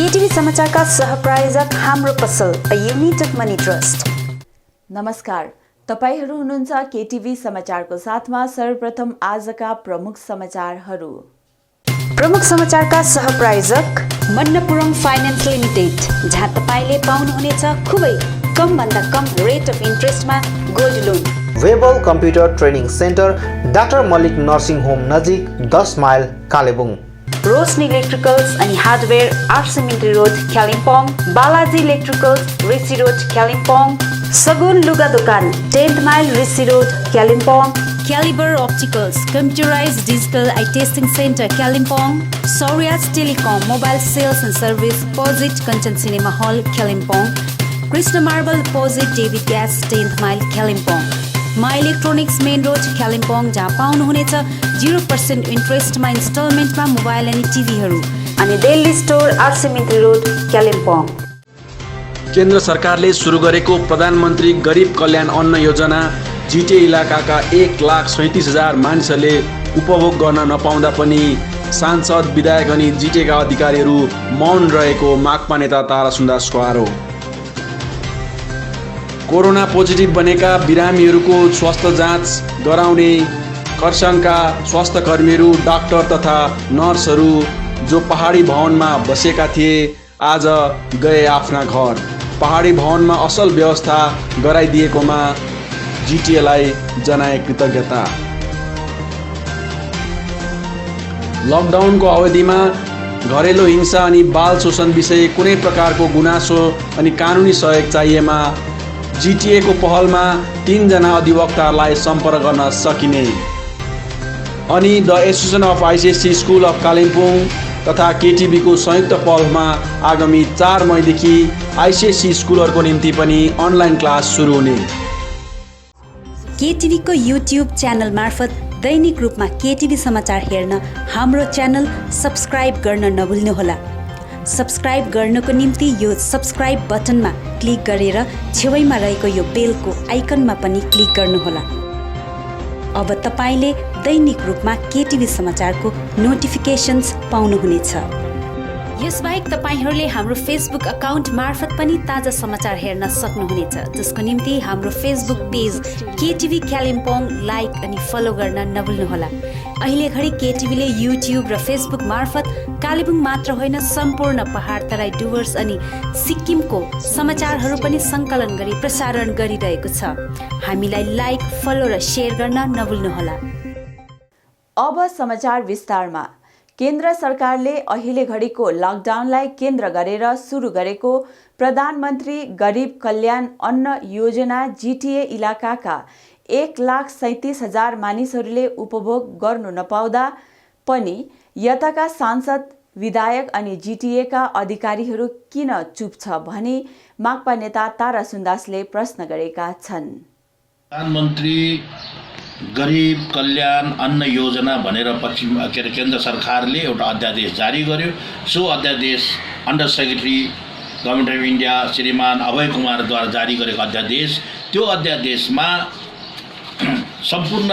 केटीभी समाचारका सहप्रायोजक हाम्रो पसल अ युनाइटेड मनी ट्रस्ट। नमस्कार, तपाईहरू हुनुहुन्छ केटीभी समाचारको साथमा। सर्वप्रथम आजका प्रमुख समाचारहरू। प्रमुख समाचारका सहप्रायोजक मन्नपुरम फाइनान्स लिमिटेड, जहाँ तपाईले पाउनुहुनेछ खुबै कम भन्दा कम रेट अफ इन्ट्रेस्टमा गोल्ड लोन। वेबल computer training centre, doctor Mallick nursing home नजिक 10 माइल कालेबुङ। रोशनी इलेक्ट्रिकल्स अनि hardware RC Mintri road Kalimpong. Balaji electricals Rishi road Kalimpong. Sagun लुगा दोकान 10 mile Rishi road Kalimpong. Calibre opticals computerised digital eye testing centre Kalimpong. Sauryaj telecom mobile sales and service opposite Kanchan cinema hall Kalimpong. Krishna marble opposite David gas 10 mile Kalimpong. My electronics main road Kalimpong, जहाँ पाउनुहुनेछ 0% इन्ट्रेस्टमा इन्स्टलमेन्टमा mobile अनि टिभीहरू। अनि Delhi store आरसिमिन्ट्री road Kalimpong. केन्द्र सरकारले सुरु गरेको प्रधानमन्त्री गरिब कल्याण अन्न योजना जिटिए इलाकाका 1,37,000 मानिसहरूले उपभोग गर्न नपाउँदा पनि सांसद, विधायक अनि जिटिएका अधिकारीहरू मौन रहेको माकपा नेता तारा सुन्दासको आरोप। कोरोना पोजिटिभ बनेका बिरामीहरूको स्वास्थ्य जाँच गराउने खरसाङका स्वास्थ्य कर्मीहरू, डाक्टर तथा नर्सहरू जो पहाडी भवनमा बसेका थिए, आज गए आफ्ना घर। पहाडी भवनमा असल व्यवस्था गराइदिएकोमा जिटिएलाई जनाए कृतज्ञता। लकडाउनको अवधिमा घरेलु हिंसा अनि बाल शोषण विषय कुनै प्रकारको गुनासो अनि कानुनी सहयोग चाहिएमा जिटिएको पहलमा 3 जना अधिवक्तालाई सम्पर्क गर्न सकिने। अनि the association of ICSC school of Kalimpong तथा केटिभीको संयुक्त पहलमा आगामी 4 मईदेखि आइसिएससी स्कुलहरूको निम्ति पनि अनलाइन क्लास सुरु हुने। केटिभीको युट्युब च्यानल मार्फत दैनिक रूपमा केटिभी समाचार हेर्न हाम्रो च्यानल सब्स्क्राइब गर्न नभुल्नुहोला। सब्स्क्राइब गर्नको निम्ति यो सब्स्क्राइब बटनमा क्लिक गरेर छेउमा रहेको यो बेलको आइकनमा पनि क्लिक गर्नुहोला। अब तपाईले दैनिक रूपमा केटिभी समाचारको नोटिफिकेसन्स पाउनुहुनेछ। यसबाहेक तपाईहरूले हाम्रो फेसबुक अकाउन्ट मार्फत पनि ताजा समाचार हेर्न सक्नुहुनेछ, जसको निम्ति हाम्रो Facebook page KTV Kalimpong like अनि फलो गर्न नभुल्नुहोला। अहिले घडी केटिभीले युट्युब र फेसबुक मार्फत कालेबुङ मात्र होइन, सम्पूर्ण पहाड तराई डुवर्स अनि सिक्किमको समाचारहरू पनि सङ्कलन गरी प्रसारण गरिरहेको छ। हामीलाई लाइक, फलो र सेयर गर्न नभुल्नुहोला। अब समाचार विस्तारमा। केन्द्र सरकारले अहिले घडीको लकडाउनलाई केन्द्र गरेर सुरु गरेको प्रधानमन्त्री गरिब कल्याण अन्न योजना जिटिए इलाकाका 1,37,000 मानिसहरूले उपभोग गर्नु नपाउँदा पनि यताका सांसद, विधायक अनि जिटिएका अधिकारीहरू किन चुप छ भनी माकपा नेता तारा सुन्दासले प्रश्न गरेका छन्। प्रधानमन्त्री गरिब कल्याण अन्न योजना भनेर केन्द्र सरकारले एउटा अध्यादेश जारी गर्यो। सो अध्यादेश under secretary government of India श्रीमान अभय कुमारद्वारा जारी गरेको अध्यादेश, त्यो अध्यादेशमा सम्पूर्ण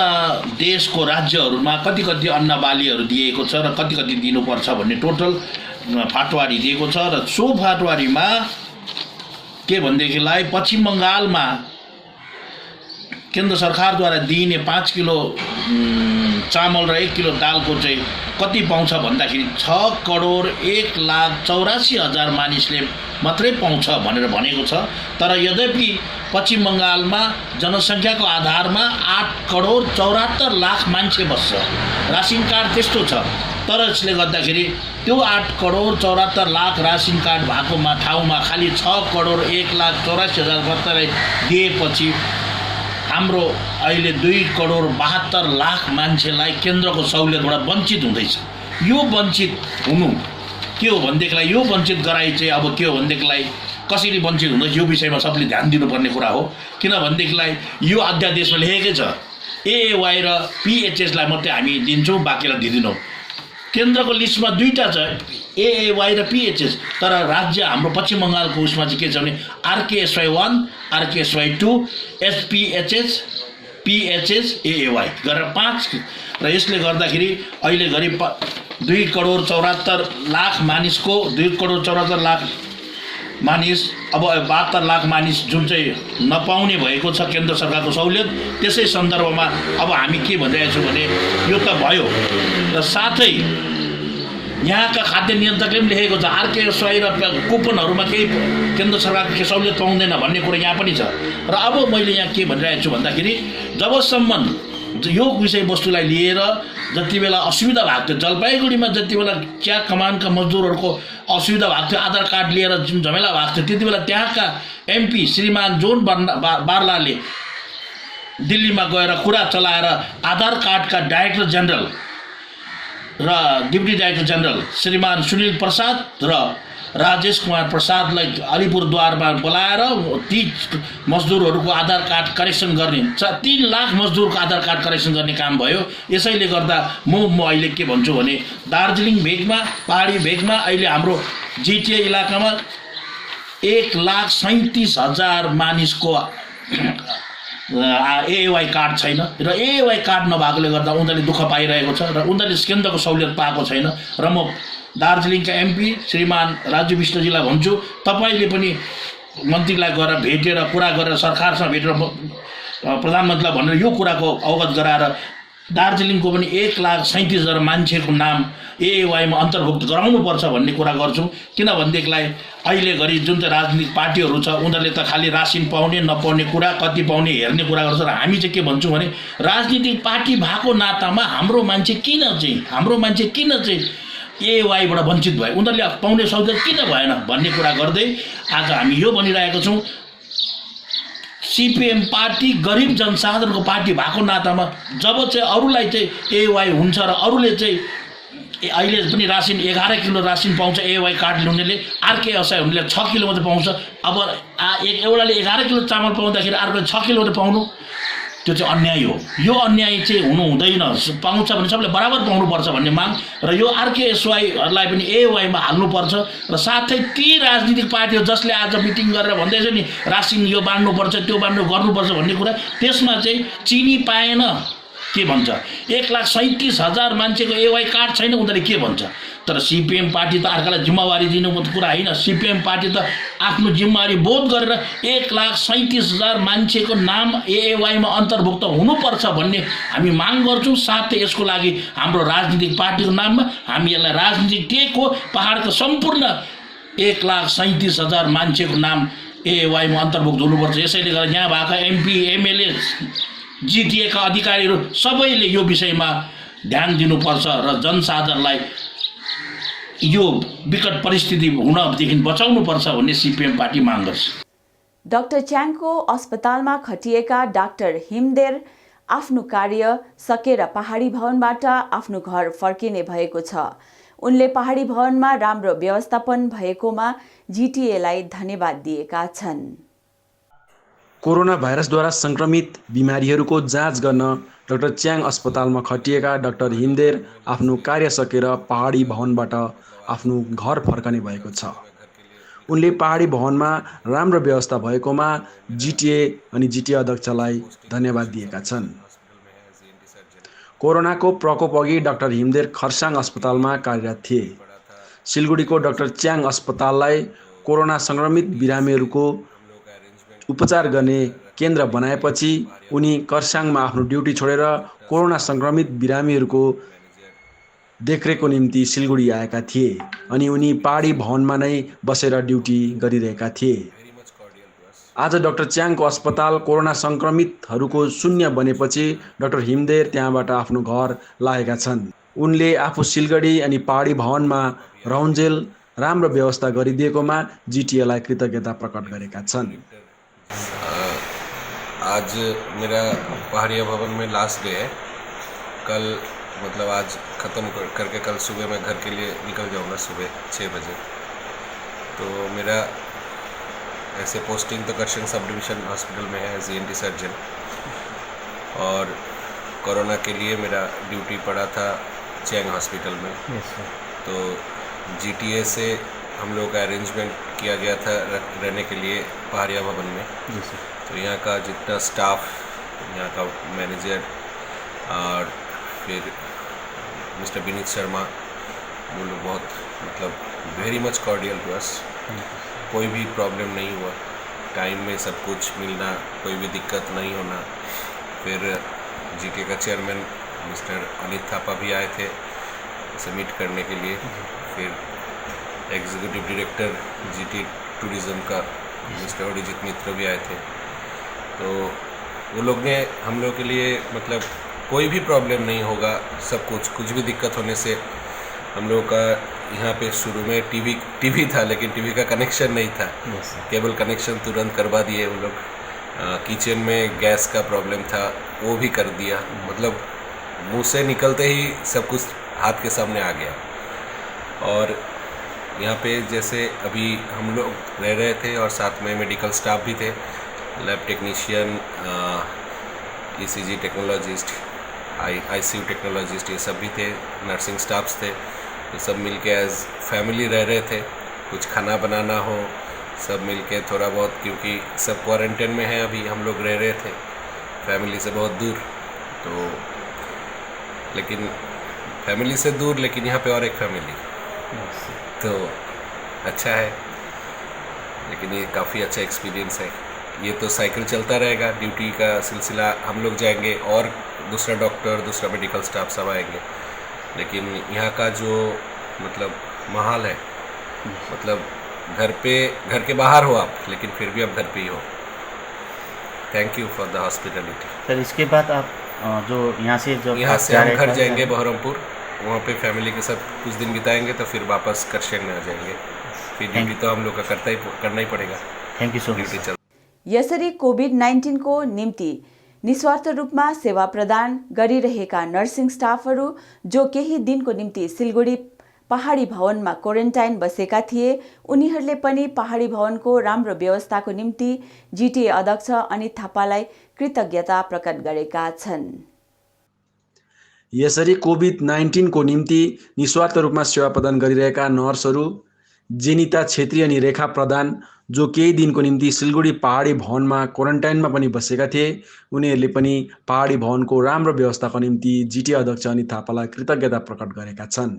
देशको राज्यहरूमा कति कति अन्न बालीहरू दिएको छ र कति कति दिनुपर्छ भन्ने टोटल फाटवारी दिएको छ। र सो फाटवारीमा के भनेदेखिलाई पश्चिम बङ्गालमा केन्द्र सरकारद्वारा दिइने 5 किलो चामल र 1 किलो दालको चाहिँ कति पाउँछ भन्दाखेरि 6,01,84,000 मानिसले मात्रै पाउँछ भनेर भनेको छ। तर यद्यपि पश्चिम बङ्गालमा जनसङ्ख्याको आधारमा 8,74,00,000 मान्छे बस्छ। रासिन कार्ड त्यस्तो छ। तर यसले गर्दाखेरि त्यो 8,74,00,000 रासिन कार्ड भएकोमा ठाउँमा खालि 6,01,84,000 मात्रै दिएपछि हाम्रो अहिले 2,72,00,000 मान्छेलाई केन्द्रको सहुलियतबाट वञ्चित हुँदैछ। यो वञ्चित हुनु के हो भनेदेखिलाई, यो वञ्चित गराइ चाहिँ अब के हो भनेदेखिलाई कसरी वञ्चित हुँदैछ यो विषयमा सबले ध्यान दिनुपर्ने कुरा हो। किनभनेदेखिलाई यो अध्यादेशमा लेखेकै छ एएवाई र पिएचएसलाई मात्रै हामी दिन्छौँ, बाँकीलाई दिँदैनौँ। केन्द्रको लिस्टमा 2टा छ, एएवाई र पिएचएस। तर राज्य हाम्रो पश्चिम बङ्गालको उसमा चाहिँ के छ भने आरकेएसवाई 1, आरकेएसवाई 2, एसपिएचएस, पिएचएस, एएवाई गरेर 5। र यसले गर्दाखेरि अहिले घरि 2,74,00,000 मानिसको 2,74,00,000 मानिस अब 72,00,000 मानिस जुन चाहिँ नपाउने भएको छ केन्द्र सरकारको सहुलियत, त्यसै सन्दर्भमा अब हामी के भनिरहेको छौँ भने यो त भयो र साथै यहाँका खाद्य नियन्त्रकले पनि लेखेको छ आरकेएसवाई र कुपनहरूमा केही केन्द्र सरकारको सहुलियत पाउँदैन भन्ने कुरा यहाँ पनि छ। र अब मैले यहाँ के भनिरहेको छु भन्दाखेरि जबसम्म यो विषयवस्तुलाई लिएर जति बेला असुविधा भएको थियो, जलपाइगुडीमा जति बेला चिया कमानका मजदुरहरूको असुविधा भएको थियो, आधार कार्ड लिएर जुन झमेला भएको थियो, त्यति बेला त्यहाँका एमपी श्रीमान जोन बार्लाले दिल्लीमा गएर कुरा चलाएर आधार कार्डका डाइरेक्टर जेनरल र डिप्टी डाइरेक्टर जेनरल श्रीमान सुनिल प्रसाद र राजेश कुमार प्रसादलाई अलिपुरद्वारमा बोलाएर ती मजदुरहरूको आधार कार्ड करेक्सन गर्ने 3 लाख मजदुरको आधार कार्ड करेक्सन गर्ने काम भयो। यसैले गर्दा म अहिले के भन्छु भने दार्जिलिङ भेगमा, पहाडी भेगमा अहिले हाम्रो जिटिए इलाकामा 1,37,000 मानिसको एएवाई कार्ड छैन र एएवाई कार्ड नभएकोले गर्दा उनीहरूले दुःख पाइरहेको छ र उनीहरूले केन्द्रको सहुलियत पाएको छैन। र म दार्जिलिङका एमपी श्रीमान राजु विष्टजीलाई भन्छु, तपाईँले पनि मन्त्रीलाई गएर भेटेर कुरा गरेर सरकारसँग भेटेर प्रधानमन्त्रीलाई भनेर यो कुराको अवगत गराएर दार्जिलिङको पनि 1,37,000 मान्छेको नाम एएवाईमा अन्तर्भुक्त गराउनुपर्छ भन्ने कुरा गर्छौँ। किनभनेदेखिलाई अहिले घरि जुन चाहिँ राजनीतिक पार्टीहरू छ उनीहरूले त खालि रासिन पाउने नपाउने कुरा, कति पाउने हेर्ने कुरा गर्छ। र हामी चाहिँ के भन्छौँ भने राजनीतिक पार्टी भएको नातामा हाम्रो मान्छे किन चाहिँ एएवाईबाट वञ्चित भयो, उनीहरूले पाउने सहुलियत किन भएन भन्ने कुरा गर्दै आज हामी यो भनिरहेको छौँ सिपिएम पार्टी गरिब जनसाधारणको पार्टी भएको नातामा जब चाहिँ अरूलाई चाहिँ एएवाई हुन्छ र अरूले चाहिँ अहिले पनि रासिन 11 किलो रासिन पाउँछ एएवाई कार्ड ल्याउनेले, आरकेएसवाई हुनेले 6 किलो मात्रै पाउँछ। अब एउटाले 11 किलो चामल पाउँदाखेरि अर्कोले 6 किलो मात्रै पाउनु, त्यो चाहिँ अन्याय हो। यो अन्याय चाहिँ हुनु हुँदैन, पाउँछ भने सबले बराबर पाउनुपर्छ भन्ने माग र यो आरकेएसवाईहरूलाई पनि एएवाईमा हाल्नुपर्छ। र साथै ती राजनीतिक पार्टीहरू जसले आज मिटिङ गरेर भन्दैछ नि रासिन यो बाँड्नुपर्छ त्यो गर्नुपर्छ भन्ने कुरा, त्यसमा चाहिँ चिनी पाएन के भन्छ, 1,37,000 मान्छेको एएवाई कार्ड छैन उनीहरूले के भन्छ। तर सिपिएम पार्टी त अर्कालाई जिम्मेवारी दिनु कुरा होइन, सिपिएम पार्टी त आफ्नो जिम्मेवारी बोध गरेर 1,37,000 मान्छेको नाम एएवाईमा अन्तर्भुक्त हुनुपर्छ भन्ने हामी माग गर्छौँ। साथै यसको लागि हाम्रो राजनीतिक पार्टीको नाममा हामी यसलाई राजनीतिक टेक हो। पहाडको सम्पूर्ण 1,37,000 मान्छेको नाम एएवाईमा अन्तर्भुक्त हुनुपर्छ। यसैले गर्दा यहाँ भएका एमपी एमएलए जिटिएका अधिकारीहरू सबैले यो विषयमा ध्यान दिनुपर्छ र जनसाधारणलाई यो विकट परिस्थिति हुनदेखि बचाउनुपर्छ भन्ने सिपिएम पार्टी माग गर्छ। डाक्टर च्याङको अस्पतालमा खटिएका डाक्टर हिमदेर आफ्नो कार्य सकेर पहाडी भवनबाट आफ्नो घर फर्किने भएको छ। उनले पहाडी भवनमा राम्रो व्यवस्थापन भएकोमा जिटिएलाई धन्यवाद दिएका छन्। कोरोना भाइरसद्वारा संक्रमित बिमारीहरूको जाँच गर्न डाक्टर च्याङ अस्पतालमा खटिएका डाक्टर हिमदेर आफ्नो कार्य सकेर पहाडी भवनबाट आफ्नो घर फर्कने भएको छ। उनले पहाडी भवनमा राम्रो व्यवस्था भएकोमा जिटिए अनि जिटिए अध्यक्षलाई धन्यवाद दिएका छन्। कोरोनाको प्रकोप अघि डाक्टर हिमदेर खरसाङ अस्पतालमा कार्यरत थिए। सिलगढीको डाक्टर च्याङ अस्पताललाई कोरोना संक्रमित बिरामीहरूको उपचार गर्ने केन्द्र बनाएपछि उनी खरसाङमा आफ्नो ड्युटी छोडेर कोरोना संक्रमित बिरामीहरूको देखरेखको निम्ति सिलगढी आएका थिए अनि उनी पहाडी भवनमा नै बसेर ड्युटी गरिरहेका थिए। आज डाक्टर च्याङको अस्पताल कोरोना संक्रमितहरूको शून्य बनेपछि डाक्टर हिमदेर त्यहाँबाट आफ्नो घर लागेका छन्। उनले आफू सिलगढी अनि पहाडी भवनमा रहन्जेल राम्रो व्यवस्था गरिदिएकोमा जिटिएलाई कृतज्ञता प्रकट गरेका छन्। आज मेरा पहाड़िया भवन में लास्ट डे है। कल मतलब आज ख़त्म करके कल सुबह मैं घर के लिए निकल जाऊंगा सुबह 6 बजे। तो मेरा ऐसे पोस्टिंग तो करशंग सब डिवीज़न हॉस्पिटल में है एज ENT सर्जन, और कोरोना के लिए मेरा ड्यूटी पड़ा था चैंग हॉस्पिटल में। तो GTA से हम लोग का अरेंजमेंट किया गया था रहने के लिए पहाड़िया भवन में। तो यहाँ का जितना स्टाफ, यहाँ का मैनेजर और फिर मिस्टर विनीत शर्मा वो लोग बहुत मतलब very much cordial to us. कोई भी प्रॉब्लम नहीं हुआ, टाइम में सब कुछ मिलना, कोई भी दिक्कत नहीं होना। फिर जीटी का चेयरमैन मिस्टर अनित थापा भी आए थे इसे मीट करने के लिए। फिर एग्जीक्यूटिव डायरेक्टर जीटी टूरिज़्म का मिस्टर अरिजीत मित्र भी आए थे। तो वो लोग ने हम लोग के लिए मतलब कोई भी प्रॉब्लम नहीं होगा, सब कुछ भी दिक्कत होने से हम लोगों का यहाँ पे शुरू में टीवी था, लेकिन टीवी का कनेक्शन नहीं था। केबल कनेक्शन तुरंत करवा दिए वो लोग। किचन में गैस का प्रॉब्लम था, वो भी कर दिया। मतलब मुंह से निकलते ही सब कुछ हाथ के सामने आ गया। और यहाँ पे जैसे अभी हम लोग रह रहे थे और साथ में मेडिकल स्टाफ भी थे, lab technician, ECG technologist, ICU technologist, ये सब भी थे, नर्सिंग स्टाफ्स थे। ये सब मिल के एज फैमिली रह रहे थे। कुछ खाना बनाना हो सब मिल के थोड़ा बहुत, क्योंकि सब क्वारंटाइन में है अभी, हम लोग रह रहे थे फैमिली से बहुत दूर। तो लेकिन फैमिली से दूर, लेकिन यहाँ पे और एक फैमिली, तो अच्छा है। लेकिन ये काफ़ी अच्छा एक्सपीरियंस है। ये तो साइकिल चलता रहेगा, ड्यूटी का सिलसिला, हम लोग जाएंगे और दूसरा डॉक्टर, दूसरा मेडिकल स्टाफ सब आएंगे। लेकिन यहाँ का जो मतलब माहौल है, मतलब घर के बाहर हो आप, लेकिन फिर भी आप घर पे ही हो। Thank you for the hospitality. Sir इसके बाद आप जो यहाँ से हम घर जाएंगे बहरमपुर, वहाँ पे फैमिली के साथ कुछ दिन बिताएंगे, तो फिर वापस करशेन में आ जाएंगे। फिर ड्यूटी तो हम लोग का करना ही पड़ेगा। Thank you so much. यसरी कोभिड-19 को निम्ति निस्वार्थ रूपमा सेवा प्रदान गरिरहेका नर्सिङ स्टाफहरू जो केही दिनको निम्ति सिलगढी पहाडी भवनमा क्वारेन्टाइन बसेका थिए, उनीहरूले पनि पहाडी भवनको राम्रो व्यवस्थाको निम्ति जिटिए अध्यक्ष अनित थापालाई कृतज्ञता प्रकट गरेका छन्। यसरी कोभिड-19 को निम्ति निस्वार्थ रूपमा सेवा प्रदान गरिरहेका नर्सहरू जेनिता छेत्री अनि रेखा प्रधान जो केही दिनको निम्ति सिलगढी पहाडी भवनमा क्वारेन्टाइनमा पनि बसेका थिए, उनीहरूले पनि पहाडी भवनको राम्रो व्यवस्थाको निम्ति जिटिए अध्यक्ष अनित थापालाई कृतज्ञता प्रकट गरेका छन्।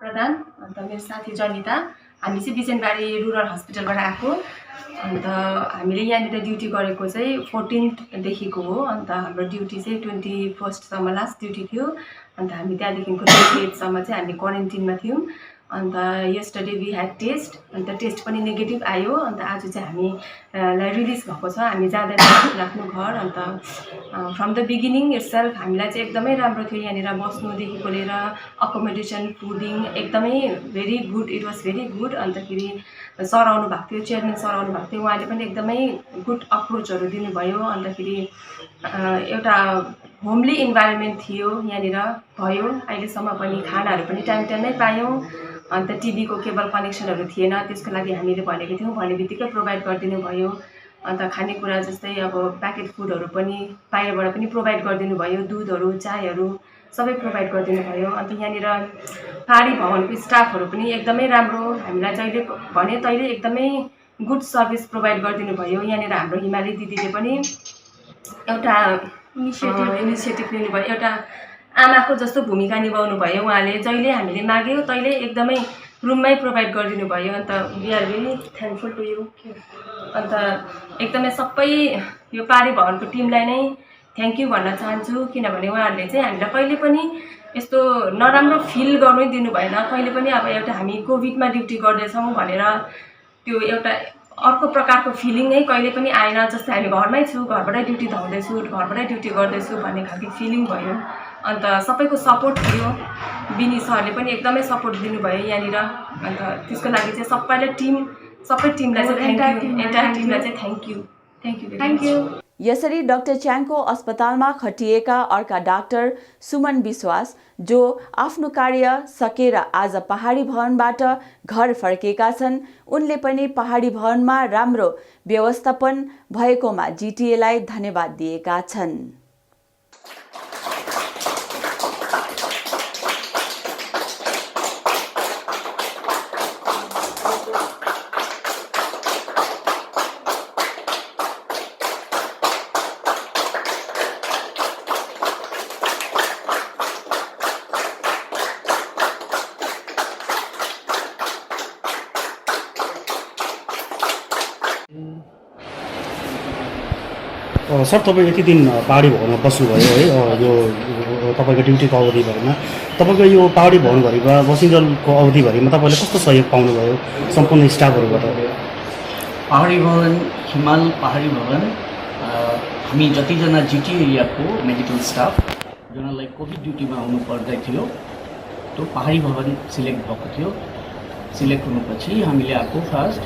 प्रधान अन्त मेरो साथी जनिता, हामी चाहिँ बिजनबारी रुरल हस्पिटलबाट आएको। अन्त हामीले यहाँनिर ड्युटी गरेको चाहिँ 14 देखिको हो। अन्त हाम्रो ड्युटी चाहिँ 21 सम्म लास्ट ड्युटी थियो। अन्त हामी त्यहाँदेखिको 28 सम्म चाहिँ हामी क्वारेन्टिनमा थियौँ। अन्त यस्टरडे वी ह्याड टेस्ट, अन्त टेस्ट पनि नेगेटिभ आयो। अन्त आज चाहिँ हामीलाई रिलिज भएको छ, हामी जाँदैन आफ्नो घर। अन्त फ्रम द बिगिनिङ इटसेल्फ हामीलाई चाहिँ एकदमै राम्रो थियो। यहाँनिर बस्नुदेखिको लिएर अकोमोडेसन, फुडिङ एकदमै very good, it was very good. अन्तखेरि सर आउनु भएको थियो, चेयरम्यान सर आउनु भएको थियो, उहाँले पनि एकदमै गुड अप्रोचहरू दिनुभयो। अन्तखेरि एउटा होमली इन्भाइरोमेन्ट थियो यहाँनिर भयो अहिलेसम्म पनि। खानाहरू पनि टाइम टाइममै पायौँ। अन्त टिभीको केबल कनेक्सनहरू थिएन, त्यसको लागि हामीले भनेको थियौँ, भने बित्तिकै प्रोभाइड गरिदिनु भयो। अन्त खानेकुरा जस्तै अब प्याकेट फुडहरू पनि बाहिरबाट पनि प्रोभाइड गरिदिनु भयो, दुधहरू, चायहरू सबै प्रोभाइड गरिदिनु भयो। अन्त यहाँनिर पहाडी भवनको स्टाफहरू पनि एकदमै राम्रो, हामीलाई जहिले भने तहिले एकदमै गुड सर्भिस प्रोभाइड गरिदिनु भयो। यहाँनिर हाम्रो हिमाली दिदीले पनि एउटा इनिसिएटिभ लिनुभयो, एउटा आमाको जस्तो भूमिका निभाउनु भयो। उहाँले जहिले हामीले माग्यौँ तहिले एकदमै रुममै प्रोभाइड गरिदिनु भयो। अन्त we are very thankful to you. अन्त एकदमै सबै यो पहाडी भवनको टिमलाई नै थ्याङ्क यू भन्न चाहन्छु, किनभने उहाँहरूले चाहिँ हामीलाई कहिले पनि यस्तो नराम्रो फिल गर्नै दिनु भएन। कहिले पनि अब एउटा हामी कोभिडमा ड्युटी गर्दैछौँ भनेर त्यो एउटा अर्को प्रकारको फिलिङ नै कहिले पनि आएन। जस्तै हामी घरमै छु, घरबाटै ड्युटी धाउँदैछु, घरबाटै ड्युटी गर्दैछु भन्ने खालको फिलिङ भयो। अन्त सबैको सपोर्ट थियो, बिनी सरले पनि एकदमै सपोर्ट दिनुभयो यहाँनिर। अन्त त्यसको लागि चाहिँ सबै टिमलाई चाहिँ थ्याङ्क यू, एन्टायर टिमलाई चाहिँ थ्याङ्क यू। यसरी डाक्टर च्याङको अस्पतालमा खटिएका अर्का डाक्टर सुमन विश्वास जो आफ्नो कार्य सकेर आज पहाडी भवनबाट घर फर्केका छन्, उनले पनि पहाडी भवनमा राम्रो व्यवस्थापन भएकोमा जिटिएलाई धन्यवाद दिएका छन्। सर तपाईँ यति दिन पहाडी भवनमा बस्नुभयो है यो तपाईँको ड्युटीको अवधिभरिमा तपाईँको यो पहाडी भवनभरिमा बसिन्जेलको अवधिभरिमा तपाईँले कस्तो सहयोग पाउनुभयो सम्पूर्ण स्टाफहरूबाट? पहाडी भवन हिमाल पहाडी भवन हामी जतिजना जिटिए एरियाको मेडिकल स्टाफ जसलाई कोभिड ड्युटीमा आउनु पर्दै थियो त्यो पहाडी भवन सिलेक्ट भएको थियो। सिलेक्ट हुनुपछि हामीले आएको फर्स्ट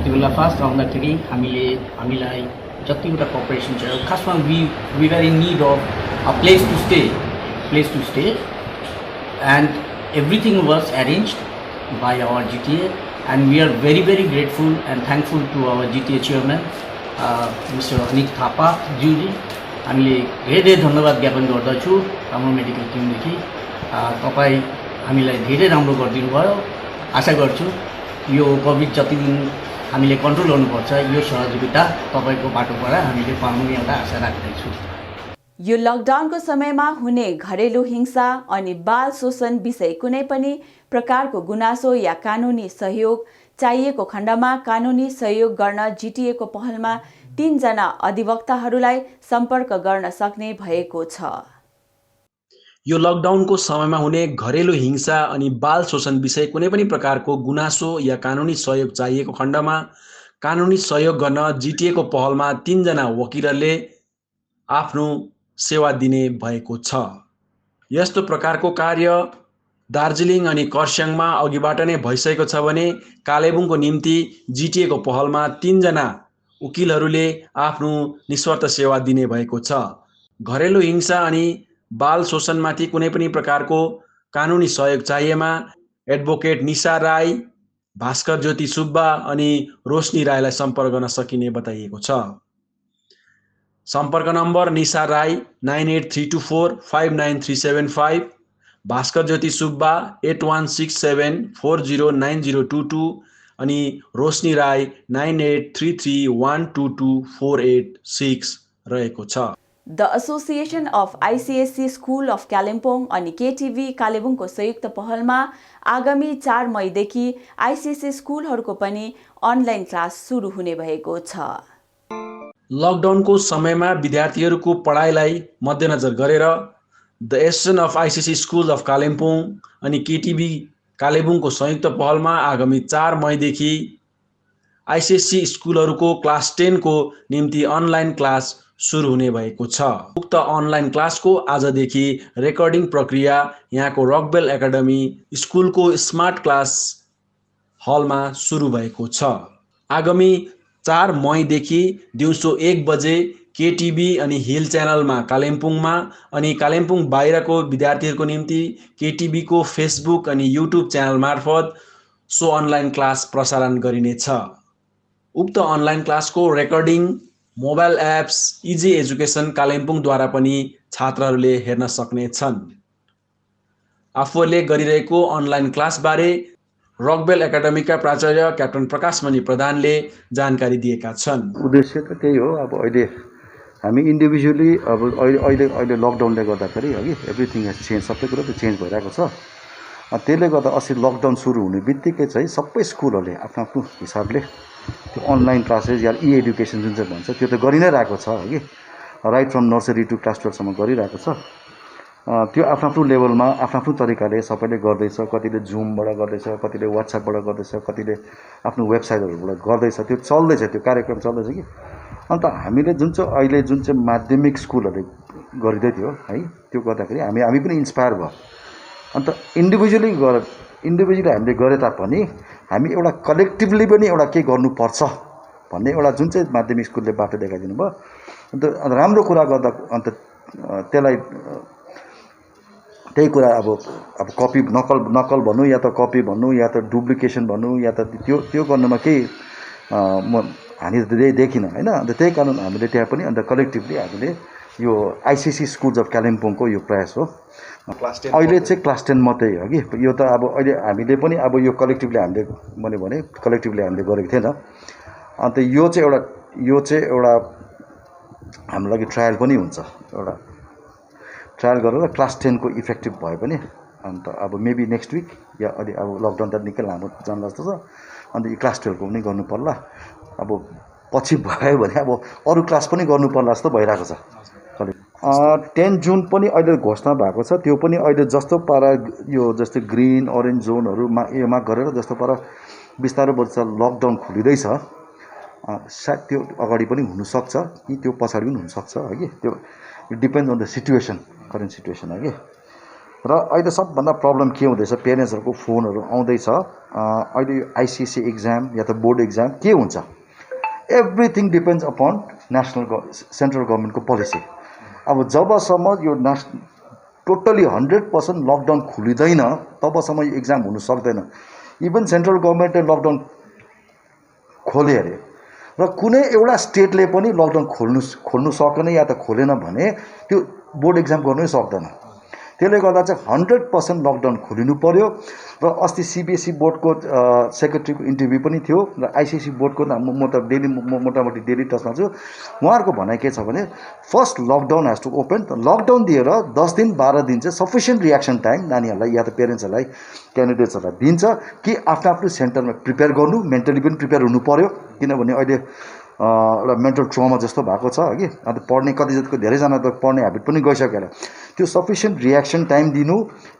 त्यो बेला फर्स्ट आउँदाखेरि हामीलाई जतिवटा कोअपरेसन छ खासमा we are in need of a place to stay and everything was arranged by our GTA and we are very grateful and thankful to our GTA chairman mister Anit Thapa ज्यूजी। हामीले धेरै धन्यवाद ज्ञापन गर्दछु हाम्रो मेडिकल टिमदेखि। तपाईँ हामीलाई धेरै राम्रो गरिदिनु भयो। आशा गर्छु यो कोभिड जति दिन हामीले कन्ट्रोल गर्नुपर्छ यो सहयोगिता तपाईँको बाटोबाट हामीले पाउने एउटा आशा राख्दैछु। यो लकडाउनको समयमा हुने घरेलु हिंसा अनि बाल शोषण विषय कुनै पनि प्रकारको गुनासो या कानुनी सहयोग चाहिएको खण्डमा कानुनी सहयोग गर्न जिटिएको पहलमा 3 जना अधिवक्ताहरूलाई सम्पर्क गर्न सक्ने भएको छ। यो लकडाउनको समयमा हुने घरेलु हिंसा अनि बाल शोषण विषय कुनै पनि प्रकारको गुनासो या कानुनी सहयोग चाहिएको खण्डमा कानुनी सहयोग गर्न जिटिएको पहलमा 3 जना वकिलहरूले आफ्नो सेवा दिने भएको छ। यस्तो प्रकारको कार्य दार्जिलिङ अनि खरसाङमा अघिबाट नै भइसकेको छ भने कालेबुङको निम्ति जिटिएको पहलमा 3 जना वकिलहरूले आफ्नो निस्वार्थ सेवा दिने भएको छ। घरेलु हिंसा अनि बाल शोषणमाथि कुनै पनि प्रकारको कानुनी सहयोग चाहिएमा एडभोकेट निशा राई, भास्कर ज्योति सुब्बा अनि रोशनी राईलाई सम्पर्क गर्न सकिने बताइएको छ। सम्पर्क नम्बर निशा राई 9832459375, भास्कर ज्योति सुब्बा 8167409022 अनि रोशनी राई 9833122486 रहेको छ। The association of ICSC school of Kalimpong अनि केटिभी कालेबुङको संयुक्त पहलमा आगामी 4 मईदेखि आइसिएससी स्कुलहरूको पनि अनलाइन क्लास सुरु हुने भएको छ। लकडाउनको समयमा विद्यार्थीहरूको पढाइलाई मध्यनजर गरेर the association of ICSC school of Kalimpong अनि केटिभी कालेबुङको संयुक्त पहलमा आगामी 4 मईदेखि आइसिएससी स्कुलहरूको क्लास 10 को निम्ति अनलाइन क्लास सुरु हुने भएको छ। उक्त अनलाइन क्लासको आजदेखि रेकर्डिङ प्रक्रिया यहाँको रकबेल एकाडेमी स्कुलको स्मार्ट क्लास हलमा सुरु भएको छ। आगामी 4 मईदेखि दिउँसो 1 बजे केटिभी अनि हिल च्यानलमा कालिम्पोङमा अनि कालिम्पोङ बाहिरको विद्यार्थीहरूको निम्ति केटिभीको फेसबुक अनि युट्युब च्यानल मार्फत सो अनलाइन क्लास प्रसारण गरिनेछ। उक्त अनलाइन क्लासको recording mobile apps easy education कालिम्पोङद्वारा पनि छात्रहरूले हेर्न सक्नेछन्। आफूहरूले गरिरहेको अनलाइन क्लासबारे रकबेल एकाडेमीका प्राचार्य क्याप्टन प्रकाशमणि प्रधानले जानकारी दिएका छन्। उद्देश्य त त्यही हो। अब अहिले हामी इन्डिभिजुअली अब अहिले लकडाउनले गर्दाखेरि अघि एभ्रिथिङ हेज चेन्ज, सबै कुरो त चेन्ज भइरहेको छ। त्यसले गर्दा अस्ति लकडाउन सुरु हुने बित्तिकै चाहिँ सबै स्कुलहरूले आफ्नो आफ्नो हिसाबले त्यो अनलाइन क्लासेस या ई एडुकेसन जुन चाहिँ भन्छ त्यो त गरि नै रहेको छ अघि, right from nursery to class 12 सम्म गरिरहेको छ। त्यो आफ्नो आफ्नो लेभलमा आफ्नो आफ्नो तरिकाले सबैले गर्दैछ। कतिले जुमबाट गर्दैछ, कतिले वाट्सएपबाट गर्दैछ, कतिले आफ्नो वेबसाइटहरूबाट गर्दैछ। त्यो चल्दैछ, त्यो कार्यक्रम चल्दैछ कि। अन्त हामीले जुन चाहिँ माध्यमिक स्कुलहरूले गरिँदै थियो है, त्यो गर्दाखेरि हामी पनि इन्सपायर भयो। अन्त इन्डिभिजुअली हामीले गरे तापनि हामी एउटा कलेक्टिभली पनि एउटा के गर्नुपर्छ भन्ने एउटा जुन चाहिँ माध्यमिक स्कुलले बाटो देखाइदिनु भयो। अन्त राम्रो कुरा गर्दा अन्त त्यसलाई त्यही कुरा अब कपी नकल भनौँ या त कपी भनौँ या त डुप्लिकेसन भनौँ या त त्यो गर्नुमा केही म हानि देखिनँ होइन। अन्त त्यही कारण हामीले त्यहाँ पनि अन्त कलेक्टिभली हामीले यो आइसिएससी स्कुल्स अफ कालिम्पोङको यो प्रयास हो। अहिले चाहिँ क्लास 10 मात्रै हो कि यो त अब अहिले हामीले पनि अब यो कलेक्टिभली हामीले भने कलेक्टिभली हामीले गरेको थिएन। अन्त यो चाहिँ एउटा हाम्रो लागि ट्रायल पनि हुन्छ। एउटा ट्रायल गरेर क्लास 10 को इफेक्टिभ भयो भने अन्त अब मेबी नेक्स्ट विक या अलि अब लकडाउन त निकै लामो जान्छ जस्तो छ। अन्त यो क्लास 12 को पनि गर्नु पर्ला। अब पछि भयो भने अब अरू क्लास पनि गर्नु पर्ला जस्तो भइरहेको छ। 10 जुन पनि अहिले घोषणा भएको छ, त्यो पनि अहिले जस्तो पारा यो जस्तै ग्रिन अरेन्ज जोनहरूमा एमा गरेर जस्तो पारा बिस्तारै लकडाउन खोलिँदैछ, सायद त्यो अगाडि पनि हुनसक्छ कि त्यो पछाडि पनि हुनसक्छ है। त्यो it depends on the situation, current situation है। र अहिले सबभन्दा प्रब्लम के हुँदैछ, पेरेन्ट्सहरूको फोनहरू आउँदैछ, अहिले आइसिएससी एक्जाम या त बोर्ड एक्जाम के हुन्छ, एभ्रिथिङ डिपेन्ड्स अपन सेन्ट्रल गभर्मेन्टको पोलिसी। अब जबसम्म यो टोटली 100% लकडाउन खुलिँदैन तबसम्म यो एक्जाम हुनु सक्दैन। इभन सेन्ट्रल गभर्मेन्टले लकडाउन खोले अरे र कुनै एउटा स्टेटले पनि लकडाउन खोल्नु सकेन या त खोलेन भने त्यो बोर्ड एक्जाम गर्नै सक्दैन। त्यसले गर्दा चाहिँ 100% लकडाउन खोलिनु पर्यो। र अस्ति सिबिएसई बोर्डको सेक्रेटरीको इन्टरभ्यू पनि थियो र आइसिएससी बोर्डको म त मोटामोटी डेली टचमा छु। उहाँहरूको भनाइ के छ भने first lockdown has to open, lockdown दिएर 10 दिन 12 दिन चाहिँ सफिसियन्ट रियाक्सन टाइम नानीहरूलाई या त पेरेन्ट्सहरूलाई क्यान्डिडेट्सहरूलाई दिन्छ कि आफ्नो आफ्नो सेन्टरमा प्रिपेयर गर्नु, मेन्टली पनि प्रिपेयर हुनु पर्यो। किनभने अहिले एउटा मेन्टल ट्रमा जस्तो भएको छ कि अन्त पढ्ने कति जतिको धेरैजना त पढ्ने ह्याबिट पनि गइसकेर त्यो सफिसियन्ट रियाक्सन टाइम दिनु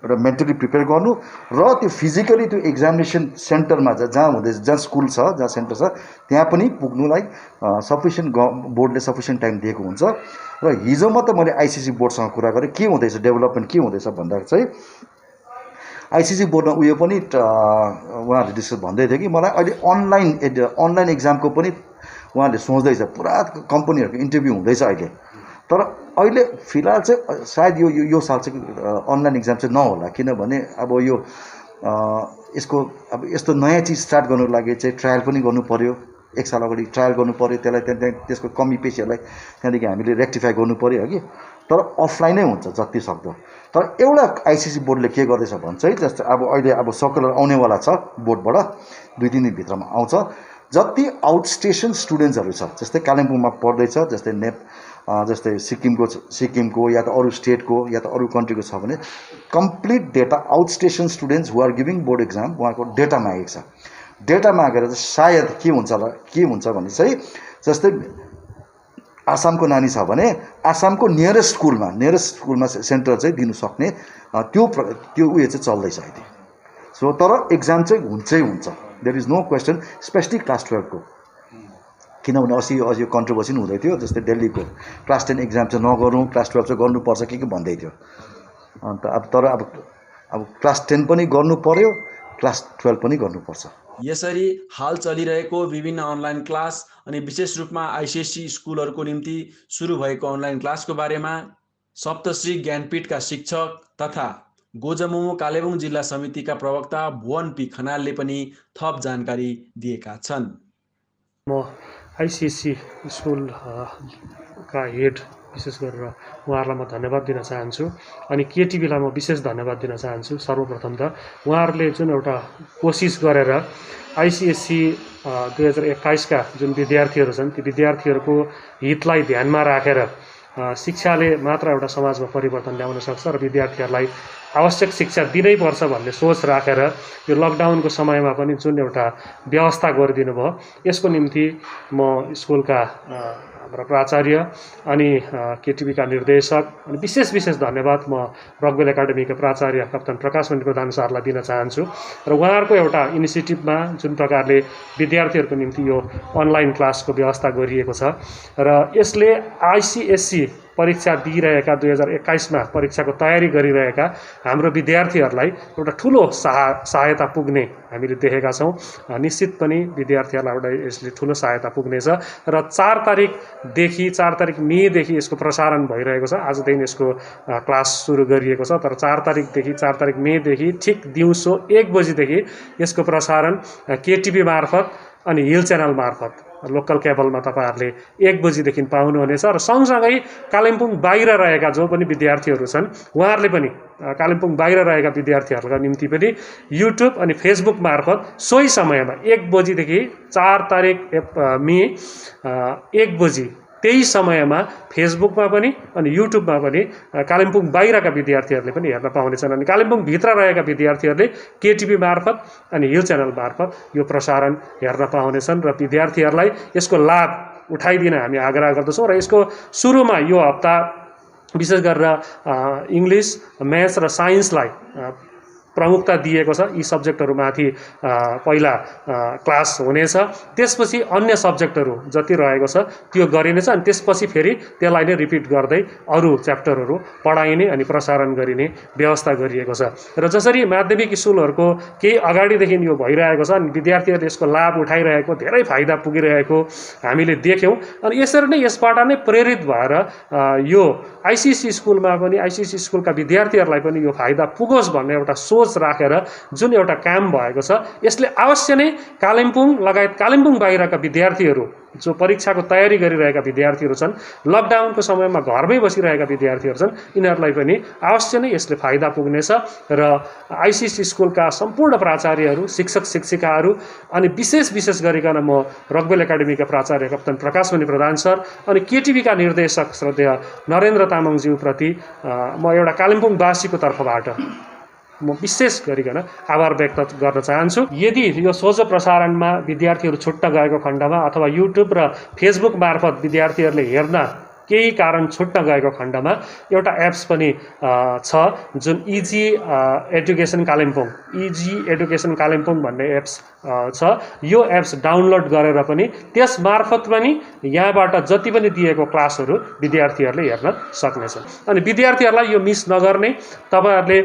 र मेन्टली प्रिपेयर गर्नु र त्यो फिजिकली त्यो एक्जामिनेसन सेन्टरमा जहाँ हुँदैछ, जहाँ स्कुल छ, जहाँ सेन्टर छ, त्यहाँ पनि पुग्नुलाई सफिसियन्ट बोर्डले सफिसियन्ट टाइम दिएको हुन्छ। र हिजो मात्र मैले आइसिएससी बोर्डसँग कुरा गरेँ के हुँदैछ, डेभलपमेन्ट के हुँदैछ भन्दा चाहिँ आइसिएससी बोर्डमा उयो पनि उहाँहरूले डिस्कस भन्दै थियो कि मलाई अहिले अनलाइन एक्जामको पनि उहाँहरूले सोच्दैछ। पुरा कम्पनीहरूको इन्टरभ्यू हुँदैछ अहिले, तर अहिले फिलहाल चाहिँ सायद यो साल चाहिँ अनलाइन एक्जाम चाहिँ नहोला। किनभने अब यो यसको अब यस्तो नयाँ चिज स्टार्ट गर्नुको लागि चाहिँ ट्रायल पनि गर्नु पर्यो, 1 साल अगाडि ट्रायल गर्नु पर्यो, त्यसलाई त्यसको कमी पेशीहरूलाई त्यहाँदेखि हामीले रेक्टिफाई गर्नु पर्यो है कि। तर अफलाइनै हुन्छ जति सक्दो। तर एउटा आइसिएससी बोर्डले के गर्दैछ भन्छ है, जस्तै अब अहिले अब सर्कुलर आउनेवाला छ बोर्डबाट, 2-3 दिनभित्रमा आउँछ। जति आउटस्टेसन स्टुडेन्ट्सहरू छ, जस्तै कालिम्पोङमा पढ्दैछ, जस्तै सिक्किमको या त अरू स्टेटको या त अरू कन्ट्रीको छ भने complete data outstation students who are giving board exam उहाँको डेटा मागेको छ। डेटा मागेर चाहिँ सायद के हुन्छ भने चाहिँ जस्तै आसामको नानी छ भने आसामको नियरेस्ट स्कुलमा सेन्टर चाहिँ दिनु सक्ने त्यो उयो चाहिँ चल्दैछ अहिले। सो तर एक्जाम चाहिँ हुन्छ, there is no question, specially class 12 को। किनभने अस्ति यो कन्ट्रोभर्सी पनि हुँदै थियो, जस्तै दिल्लीको क्लास 10 एक्जाम चाहिँ नगरौँ, क्लास 12 चाहिँ गर्नुपर्छ के भन्दै थियो। अन्त अब क्लास 10 पनि गर्नु पर्यो, क्लास 12 पनि गर्नुपर्छ। यसरी हाल चलिरहेको विभिन्न अनलाइन क्लास अनि विशेष रूपमा आइसिएससी स्कुलहरूको निम्ति सुरु भएको अनलाइन क्लासको बारेमा सप्तश्री ज्ञानपीठका शिक्षक तथा गोजमुमो कालेबुङ जिल्ला समितिका प्रवक्ता भुवन पी खनालले पनि थप जानकारी दिएका छन्। म आइसिएससी स्कुलका हेड विशेष गरेर उहाँहरूलाई म धन्यवाद दिन चाहन्छु अनि केटिभीलाई म विशेष धन्यवाद दिन चाहन्छु। सर्वप्रथम त उहाँहरूले जुन एउटा कोसिस गरेर आइसिएससी 2021 का जुन विद्यार्थीहरू छन् ती विद्यार्थीहरूको हितलाई ध्यानमा राखेर शिक्षाले मात्र एउटा समाजमा परिवर्तन ल्याउन सक्छ र विद्यार्थीहरूलाई आवश्यक शिक्षा दिनै पर्छ भन्ने सोच राखेर यो लकडाउनको समयमा पनि जुन एउटा व्यवस्था गरिदिनु भयो यसको निम्ति म स्कुलका हाम्रो प्राचार्य अनि केटिभीका निर्देशक अनि विशेष धन्यवाद म रकवेल एकाडेमीका प्राचार्य कप्तान प्रकाश मणि प्रधान सरलाई दिन चाहन्छु। र उहाँहरूको एउटा इनिसिएटिभमा जुन प्रकारले विद्यार्थीहरूको निम्ति यो अनलाइन क्लासको व्यवस्था गरिएको छ र यसले आइसिएससी परीक्षा दिइरहेका 2021 मा परीक्षाको तयारी गरिरहेका हाम्रो विद्यार्थीहरूलाई एउटा ठुलो सहायता पुग्ने हामीले देखेका छौँ। निश्चित पनि विद्यार्थीहरूलाई एउटा यसले ठुलो सहायता पुग्नेछ र 4 तारिक मेदेखि यसको प्रसारण भइरहेको छ। आजदेखि यसको क्लास सुरु गरिएको छ, तर 4 तारिक मेदेखि ठिक दिउँसो 1 बजीदेखि यसको प्रसारण केटिभी मार्फत अनि हिल च्यानल मार्फत लोकल केबलमा तपाईहरुले 1 बजीदेखि पाउनुहुनेछ र सँगसँगै कालिम्पोङ बाहिर रहेका जो पनि विद्यार्थीहरू छन् उहाँहरूले पनि कालिम्पोङ बाहिर रहेका विद्यार्थीहरूका निम्ति पनि युट्युब अनि फेसबुक मार्फत सोही समयमा 1 बजीदेखि 4 तारिक मे 1 बजी त्यही समयमा फेसबुकमा पनि अनि युट्युबमा पनि कालिम्पोङ बाहिरका विद्यार्थीहरूले पनि हेर्न पाउनेछन् अनि कालिम्पोङभित्र रहेका विद्यार्थीहरूले केटिभी मार्फत अनि यो च्यानल मार्फत यो प्रसारण हेर्न पाउनेछन् र विद्यार्थीहरूलाई यसको लाभ उठाइदिन हामी आग्रह गर्दछौँ र यसको सुरुमा यो हप्ता विशेष गरेर इङ्ग्लिस म्याथ्स र साइन्सलाई प्रमुखता दिएको छ। यी सब्जेक्टहरूमाथि पहिला क्लास हुनेछ, त्यसपछि अन्य सब्जेक्टहरू जति रहेको छ त्यो गरिनेछ अनि त्यसपछि फेरि त्यसलाई नै रिपिट गर्दै अरू च्याप्टरहरू पढाइने अनि प्रसारण गरिने व्यवस्था गरिएको छ। र जसरी माध्यमिक स्कुलहरूको केही अगाडिदेखि यो भइरहेको छ अनि विद्यार्थीहरूले यसको लाभ उठाइरहेको, धेरै फाइदा पुगिरहेको हामीले देख्यौँ अनि यसरी नै यसबाट नै प्रेरित भएर यो आइसिएससी स्कुलमा पनि आइसिएससी स्कुलका विद्यार्थीहरूलाई पनि यो फाइदा पुगोस् भन्ने एउटा सोच राखेर जुन एउटा काम भएको छ यसले अवश्य नै कालिम्पोङ लगायत कालिम्पोङ बाहिरका विद्यार्थीहरू जो परीक्षाको तयारी गरिरहेका विद्यार्थीहरू छन्, लकडाउनको समयमा घरमै बसिरहेका विद्यार्थीहरू छन्, यिनीहरूलाई पनि अवश्य नै यसले फाइदा पुग्नेछ र आइसिएससी स्कुलका सम्पूर्ण प्राचार्यहरू, शिक्षक शिक्षिकाहरू अनि विशेष गरिकन म रकभेल एकाडेमीका प्राचार्य कप्तान प्रकाशमणि प्रधान सर अनि केटिभीका निर्देशक श्रद्धेय नरेन्द्र तामाङज्यूप्रति म एउटा कालिम्पोङवासीको तर्फबाट म विशेष गरिकन आभार व्यक्त गर्न चाहन्छु। यदि यो सोझो प्रसारणमा विद्यार्थीहरू छुट्न गएको खण्डमा अथवा युट्युब र फेसबुक मार्फत विद्यार्थीहरूले हेर्न केही कारण छुट्न गएको खण्डमा एउटा एप्स पनि छ जुन इजी एडुकेसन कालिम्पोङ भन्ने एप्स छ। यो एप्स डाउनलोड गरेर पनि त्यस मार्फत पनि यहाँबाट जति पनि दिएको क्लासहरू विद्यार्थीहरूले हेर्न सक्नेछन् अनि विद्यार्थीहरूलाई यो मिस नगर्ने, तपाईँहरूले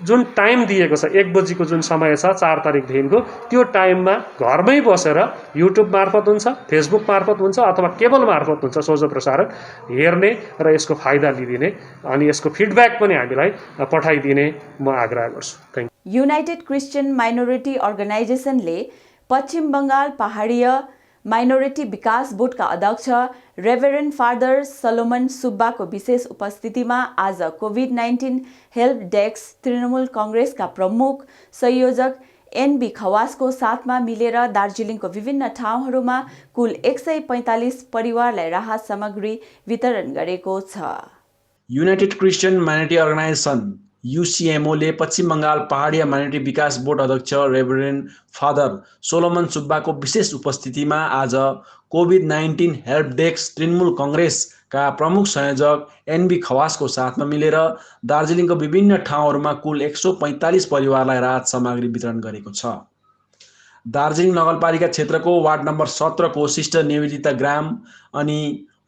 जुन टाइम दिएको छ 1 बजीको जुन समय छ 4 तारिकदेखिको त्यो टाइममा घरमै बसेर युट्युब मार्फत हुन्छ, फेसबुक मार्फत हुन्छ अथवा केबल मार्फत हुन्छ सोझो प्रसारण हेर्ने र यसको फाइदा लिदिने अनि यसको फिडब्याक पनि हामीलाई पठाइदिने म आग्रह गर्छु। Thank you. United Christian Minority अर्गनाइजेसनले पश्चिम बङ्गाल पहाडीय माइनोरिटी विकास बोर्डका अध्यक्ष रेभरेन्ड फादर सलोमन सुब्बाको विशेष उपस्थितिमा आज कोभिड-19 हेल्प डेस्क तृणमूल कांग्रेसका प्रमुख संयोजक एनबी खवासको साथमा मिलेर दार्जिलिङको विभिन्न ठाउँहरूमा कुल 145 परिवारलाई राहत सामग्री वितरण गरेको छ। युनाइटेड क्रिस्चियन माइनोरिटी अर्गनाइजेसन युसिएमओले पश्चिम बङ्गाल पहाडिया माइनोरिटी विकास बोर्ड अध्यक्ष रेभरेन्ड फादर सोलोमन सुब्बाको विशेष उपस्थितिमा आज कोभिड-19 हेल्प डेस्क तृणमूल कांग्रेसका प्रमुख संयोजक एनबी खवासको साथमा मिलेर दार्जिलिङको विभिन्न ठाउँहरूमा कुल 145 परिवारलाई राहत सामग्री वितरण गरेको छ। दार्जिलिङ नगरपालिका क्षेत्रको वार्ड नम्बर 17 को सिस्टर निवेदिता ग्राम अनि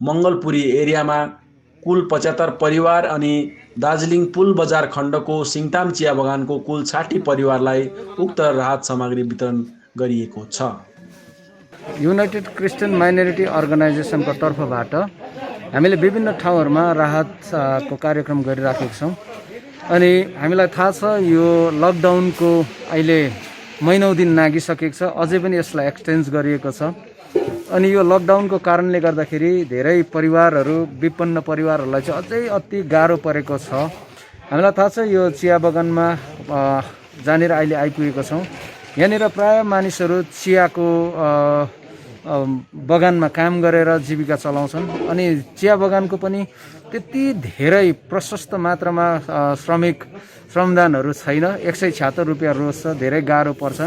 मङ्गलपुरी एरियामा कुल 75 परिवार अनि दार्जिलिङ पुल बजार खण्डको सिङताम चिया बगानको कुल 60 परिवारलाई उक्त राहत सामग्री वितरण गरिएको छ। युनाइटेड क्रिस्चियन माइनोरिटी अर्गनाइजेसनको तर्फबाट हामीले विभिन्न ठाउँहरूमा राहतको कार्यक्रम गरिराखेका छौँ अनि हामीलाई थाहा छ यो लकडाउनको अहिले महिनौँ दिन नागिसकेको छ, अझै पनि यसलाई एक्सटेन्ड गरिएको छ अनि यो लकडाउनको कारणले गर्दाखेरि धेरै परिवारहरू, विपन्न परिवारहरूलाई चाहिँ अझै अति गाह्रो परेको छ। हामीलाई थाहा छ यो चिया बगानमा जहाँनिर अहिले आइपुगेको छौँ यहाँनिर प्राय मानिसहरू चियाको बगानमा काम गरेर जीविका चलाउँछन् अनि चिया बगानको पनि त्यति धेरै प्रशस्त मात्रामा श्रमदानहरू छैन। 176 रुपियाँ रोज छ, धेरै गाह्रो पर्छ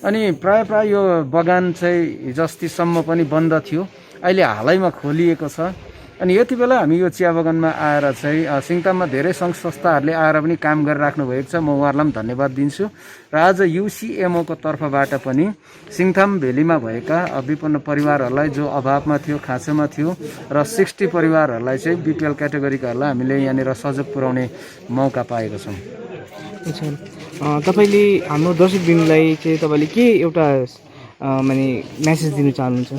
अनि प्राय यो बगान चाहिँ हिजोअस्तिसम्म पनि बन्द थियो, अहिले हालैमा खोलिएको छ अनि यति बेला हामी यो चिया बगानमा आएर चाहिँ सिङताममा धेरै सङ्घ संस्थाहरूले आएर पनि काम गरिराख्नु भएको छ, म उहाँहरूलाई पनि धन्यवाद दिन्छु र आज युसिएमओको तर्फबाट पनि सिङताम भेलीमा भएका विपन्न परिवारहरूलाई जो अभावमा थियो, खाँचोमा थियो र 60 परिवारहरूलाई चाहिँ बिपिएल क्याटेगोरीकाहरूलाई हामीले यहाँनिर सहयोग पुर्याउने मौका पाएको छौँ। तपाईँले हाम्रो दर्शक दिनलाई चाहिँ तपाईँले के एउटा माने मेसेज दिन चाहनुहुन्छ?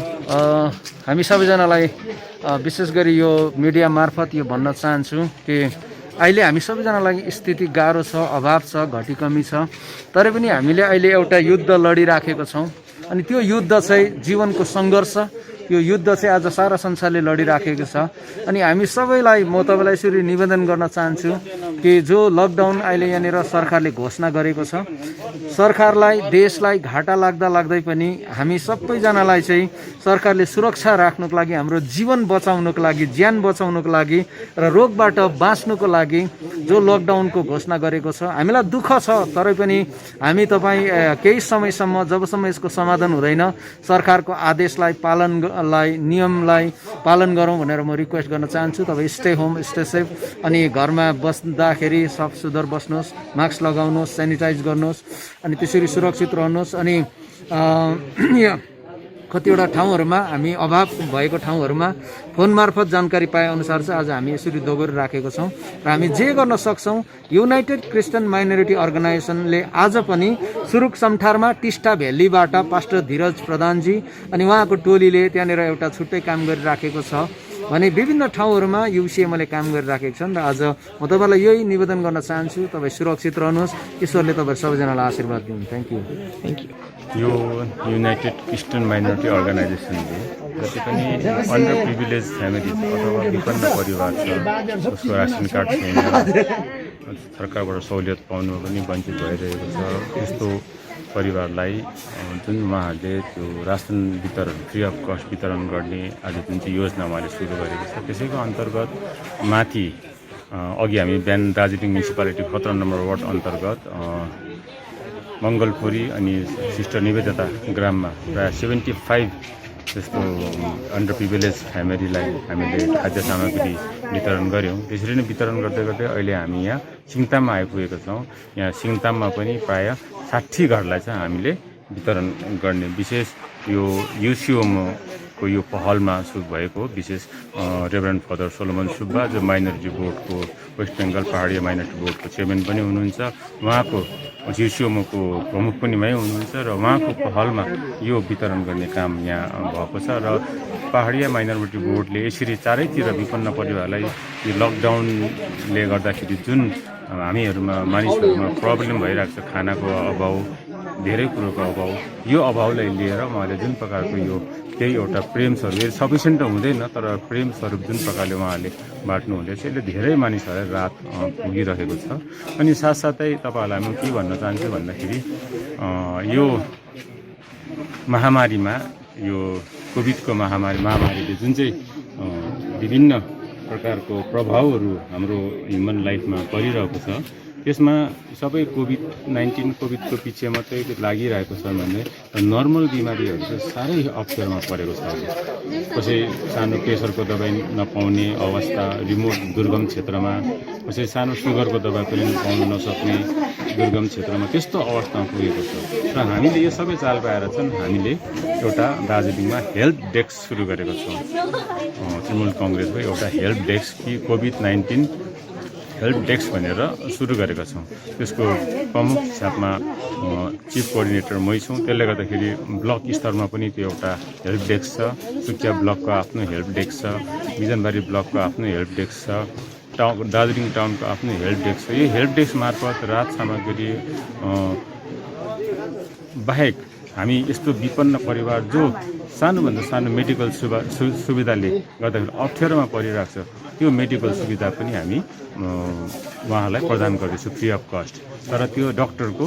हामी सबैजनालाई विशेष गरी यो मिडिया मार्फत यो भन्न चाहन्छु कि अहिले हामी सबैजनालाई स्थिति गाह्रो छ, अभाव छ, घटी कमी छ, तर पनि हामीले अहिले एउटा युद्ध लडिराखेको छौँ अनि त्यो युद्ध चाहिँ जीवनको सङ्घर्ष, यो युद्ध चाहिँ आज सारा संसारले लडिराखेको छ अनि हामी सबैलाई म तपाईँलाई यसरी निवेदन गर्न चाहन्छु कि जो लकडाउन अहिले यहाँनिर सरकारले घोषणा गरेको छ, सरकारलाई देशलाई घाटा लाग्दै पनि हामी सबैजनालाई चाहिँ सरकारले सुरक्षा राख्नुको लागि, हाम्रो जीवन बचाउनुको लागि, ज्यान बचाउनुको लागि र रोगबाट बाँच्नुको लागि जो लकडाउनको घोषणा गरेको छ, हामीलाई दुःख छ, तरै पनि हामी तपाईँ केही समयसम्म जबसम्म यसको समाधान हुँदैन सरकारको आदेशलाई नियमलाई पालन गरौँ भनेर म रिक्वेस्ट गर्न चाहन्छु। तपाईँ स्टे होम, स्टे सेफ, अनि घरमा बस्दाखेरि साफ सुधार बस्नुहोस्, मास्क लगाउनुहोस्, सेनिटाइज गर्नुहोस्, अनि त्यसरी सुरक्षित रहनुहोस्। अनि कतिवटा ठाउँहरूमा हामी अभाव भएको ठाउँहरूमा फोन मार्फत जानकारी पाए अनुसार चाहिँ आज हामी यसरी दोहोरी राखेको छौँ र हामी जे गर्न सक्छौँ। युनाइटेड क्रिस्चियन माइनोरिटी अर्गनाइजेसनले आज पनि सुरुक समठारमा टिस्टा भ्यालीबाट पास्टर धीरज प्रधानजी अनि उहाँको टोलीले त्यहाँनिर एउटा छुट्टै काम गरिराखेको छ भने विभिन्न ठाउँहरूमा युसिएमले काम गरिराखेको छन्। र आज म तपाईँलाई यही निवेदन गर्न चाहन्छु, तपाईँ सुरक्षित रहनुहोस्, ईश्वरले तपाईँ सबैजनालाई आशीर्वाद दिनु। Thank you. यो युनाइटेड क्रिस्चियन माइनोरिटी अर्गनाइजेसनले जति पनि अन्डर प्रिभिलेज फ्यामिली अथवा विपन्न परिवार छ, उसको रासन कार्ड छैन, सरकारबाट सहुलियत पाउनु पनि वञ्चित भइरहेको छ, त्यस्तो परिवारलाई जुन उहाँहरूले त्यो रासन वितरण फ्री अफ कस्ट वितरण गर्ने आज जुन चाहिँ योजना उहाँले सुरु गरेको छ, त्यसैको अन्तर्गत माथि अघि हामी बिहान दार्जिलिङ म्युनिसिपालिटी 17 नम्बर वार्ड अन्तर्गत मङ्गलपुरी अनि सिस्टर निवेदिता ग्राममा प्रायः 75 जस्तो अन्डर प्रिभिलेज फ्यामिलीलाई हामीले खाद्य सामग्री वितरण गऱ्यौँ। त्यसरी नै वितरण गर्दै गर्दै अहिले हामी यहाँ सिङताममा आइपुगेका छौँ। यहाँ सिङताममा पनि प्रायः 60 घरलाई चाहिँ हामीले वितरण गर्ने विशेष यो युसिओमको यो पहलमा सुरु भएको विशेष रेभरेन्ड फादर सोलोमन सुब्बा जो माइनोरिटी बोर्डको वेस्ट बेङ्गल पहाडी माइनोरिटी बोर्डको चेयरम्यान पनि हुनुहुन्छ, उहाँको युसिओमको प्रमुख पनि मै हुनुहुन्छ र उहाँको पहलमा यो वितरण गर्ने काम यहाँ भएको छ। र पहाडिया माइनोरिटी बोर्डले यसरी चारैतिर विपन्न परिवारलाई यो लकडाउनले गर्दाखेरि जुन हामीहरूमा मानिसहरूमा प्रब्लम भइरहेको छ, खानाको अभाव, धेरै कुरोको अभाव, यो अभावलाई लिएर उहाँले जुन प्रकारको यो केही एउटा प्रेम स्वरूप सफिसियन्ट त हुँदैन तर प्रेम स्वरूप जुन प्रकारले उहाँले बाँड्नु हुँदैछ यसले धेरै मानिसहरूलाई राहत पुगिरहेको छ। अनि साथसाथै तपाईँहरूलाई म के भन्न चाहन्छु भन्दाखेरि यो महामारीमा यो कोभिडको महामारीले जुन चाहिँ विभिन्न प्रकारको प्रभावहरू हाम्रो ह्युमन लाइफमा परिरहेको छ, त्यसमा सबै कोभिडको पछि मात्रै लागिरहेको छ भने नर्मल बिमारीहरू चाहिँ साह्रै अप्ठ्यारोमा परेको छ। कसै सानो प्रेसरको दबाई नपाउने अवस्था, रिमोट दुर्गम क्षेत्रमा, कसै सानो सुगरको दबाई पनि पाउन नसक्ने दुर्गम क्षेत्रमा त्यस्तो अवस्थामा पुगेको छ। र हामीले यो सबै चाल पाएर चाहिँ हामीले एउटा दार्जिलिङमा हेल्प डेस्क सुरु गरेको छौँ। तृणमूल कङ्ग्रेसको एउटा हेल्प डेस्क कि कोभिड-19 हेल्प डेस्क भनेर सुरु गरेका छौँ। त्यसको प्रमुख हिसाबमा चिफ कोअर्डिनेटर मै छौँ। त्यसले गर्दाखेरि ब्लक स्तरमा पनि त्यो एउटा हेल्प डेस्क छ, सुकिया ब्लकको आफ्नो हेल्प डेस्क छ, बिजनबारी ब्लकको आफ्नो हेल्प डेस्क छ, दार्जिलिङ टाउनको आफ्नो हेल्प डेस्क छ। यो हेल्प डेस्क मार्फत राहत सामग्री बाहेक हामी यस्तो विपन्न परिवार जो सानोभन्दा सानो मेडिकल सुविधाले गर्दाखेरि अप्ठ्यारोमा परिरहेको छ, त्यो मेडिकल सुविधा पनि हामी उहाँहरूलाई प्रदान गर्दैछौँ फ्री अफ कस्ट। तर त्यो डक्टरको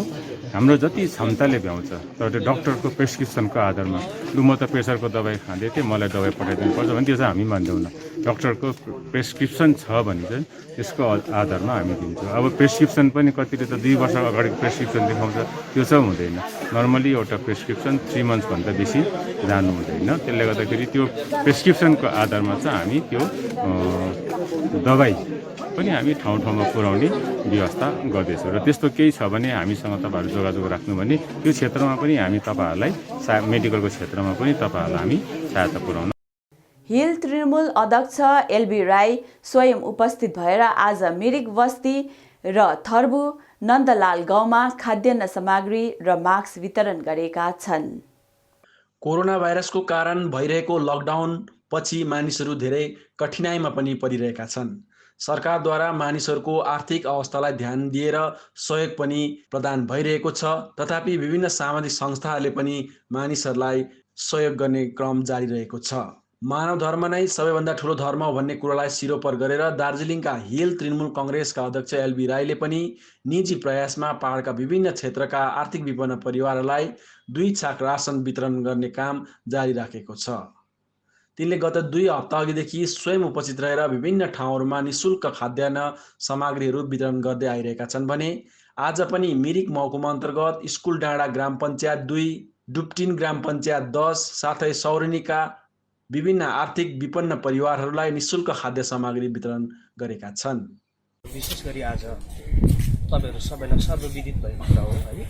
हाम्रो जति क्षमताले भ्याउँछ, तर त्यो डक्टरको प्रेसक्रिप्सनको आधारमा लु म त प्रेसरको दबाई खाँदै थिएँ, मलाई दबाई पठाइदिनु पर्छ भने त्यो चाहिँ हामी मान्दैनौँ। डक्टरको प्रेसक्रिप्सन छ भने चाहिँ त्यसको आधारमा हामी दिन्छौँ। अब प्रेसक्रिप्सन पनि कतिले त 2 वर्ष अगाडिको प्रेसक्रिप्सन देखाउँछ, त्यो चाहिँ हुँदैन। नर्मली एउटा प्रेसक्रिप्सन 3 मन्थ्सभन्दा बेसी जानु हुँदैन। त्यसले गर्दाखेरि त्यो प्रेसक्रिप्सनको आधारमा चाहिँ हामी त्यो दबाई पनि हामी ठाउँ ठाउँमा पुर्याउने व्यवस्था गर्दैछौँ। र त्यस्तो केही छ भने हामीसँग तपाईँहरू जोगाजोग राख्नु भने त्यो क्षेत्रमा पनि हामी तपाईँहरूलाई मेडिकलको क्षेत्रमा पनि तपाईँहरूलाई हामी सहायता पुर्याउन। हिल तृणमूल अध्यक्ष एलबी राई स्वयं उपस्थित भएर आज मिरिक बस्ती र थर्बु नन्दलाल गाउँमा खाद्यान्न सामग्री र मास्क वितरण गरेका छन्। कोरोना भाइरसको कारण भइरहेको लकडाउन पछि मानिसहरू धेरै कठिनाइमा पनि परिरहेका छन्। सरकारद्वारा मानिसहरूको आर्थिक अवस्थालाई ध्यान दिएर सहयोग पनि प्रदान भइरहेको छ। तथापि विभिन्न सामाजिक संस्थाहरूले पनि मानिसहरूलाई सहयोग गर्ने क्रम जारी रहेको छ। मानव धर्म नै सबैभन्दा ठुलो धर्म हो भन्ने कुरालाई सिरोपर गरेर दार्जिलिङका हिल तृणमूल कङ्ग्रेसका अध्यक्ष एलबी राईले पनि निजी प्रयासमा पहाडका विभिन्न क्षेत्रका आर्थिक विपन्न परिवारहरूलाई 2 छाक रासन वितरण गर्ने काम जारी राखेको छ। तिनले गत 2 हप्ता अघिदेखि स्वयं उपस्थित रहेर विभिन्न ठाउँहरूमा निशुल्क खाद्यान्न सामग्रीहरू वितरण गर्दै आइरहेका छन् भने आज पनि मिरिक महकुमा अन्तर्गत स्कुल डाँडा ग्राम पञ्चायत 2, डुप्टिन ग्राम पञ्चायत 10 साथै सौरेनीका विभिन्न आर्थिक विपन्न परिवारहरूलाई निशुल्क खाद्य सामग्री वितरण गरेका छन्। विशेष गरी आज तपाईहरु सबैलाई सर्वविदित भएको कुरा हो है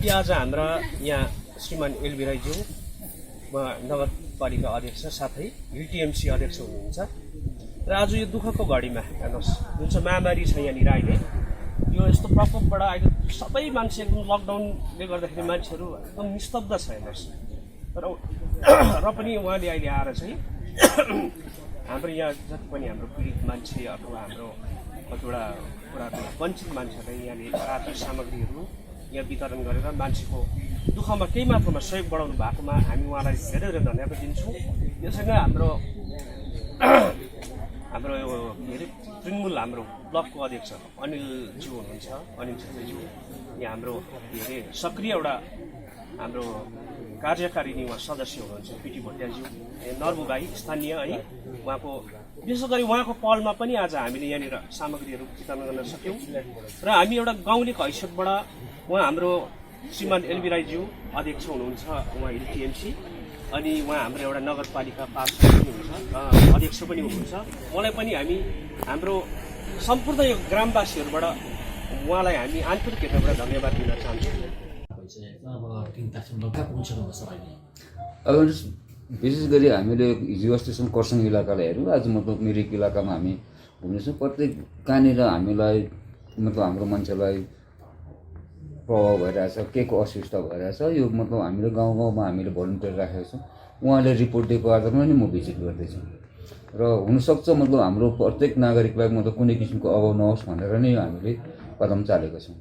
कि आज हाम्रा यहाँ श्रीमान एलबी राईज्यू नगरपालिका अध्यक्ष साथै टिएमसी अध्यक्ष हुनुहुन्छ र आज यो दुःखको घडीमा हेर्नुहोस् जुन चाहिँ महामारी छ यहाँनिर अहिले यो यस्तो प्रकोपबाट अहिले सबै मान्छे एकदम लकडाउनले गर्दाखेरि मान्छेहरू एकदम निस्तब्ध छ हेर्नुहोस् र पनि उहाँले अहिले आएर चाहिँ हाम्रो यहाँ जति पनि हाम्रो पीडित मान्छे अथवा हाम्रो कतिवटा कुराको वञ्चित मान्छेहरूलाई यहाँले राहत सामग्रीहरू यहाँ वितरण गरेर मान्छेको दुःखमा केही मात्रामा सहयोग बढाउनु भएकोमा हामी उहाँलाई धेरै धेरै धन्यवाद दिन्छौँ। योसँग हाम्रो के अरे तृणमूल हाम्रो ब्लकको अध्यक्ष अनिलज्यू हुनुहुन्छ, अनिल छेत्रीज्यू यहाँ हाम्रो के अरे सक्रिय एउटा हाम्रो कार्यकारिणी उहाँ सदस्य हुनुहुन्छ पिटी भोटियाज्यू, नर्बु भाइ स्थानीय है उहाँको विशेष गरी उहाँको पहलमा पनि आज हामीले यहाँनिर सामग्रीहरू वितरण गर्न सक्यौँ र हामी एउटा गाउँलेको हैसियतबाट उहाँ हाम्रो श्रीमान एलबी राईज्यू अध्यक्ष हुनुहुन्छ, उहाँ टिएमसी अनि उहाँ हाम्रो एउटा नगरपालिका पार्षद पनि हुनुहुन्छ, अध्यक्ष पनि हुनुहुन्छ। मलाई पनि हामी हाम्रो सम्पूर्ण यो ग्रामवासीहरूबाट उहाँलाई हामी आन्तरिक हृदयबाट धन्यवाद दिन चाहन्छौँ। अब विशेष गरी हामीले हिजो अस्तिसम्म खरसाङ इलाकालाई हेऱ्यौँ, आज मतलब मिरिक इलाकामा हामी घुम्नेछौँ। प्रत्येक कहाँनिर हामीलाई मतलब हाम्रो मान्छेलाई प्रभाव भइरहेछ, के को असुविधा भइरहेछ यो मतलब हामीले गाउँ गाउँमा हामीले भोलिन्टियर राखेका छौँ। उहाँले रिपोर्ट दिएको आधारमा नै म भिजिट गर्दैछु र हुनसक्छ मतलब हाम्रो प्रत्येक नागरिकलाई मतलब कुनै किसिमको अभाव नहोस् भनेर नै हामीले कदम चालेका छौँ।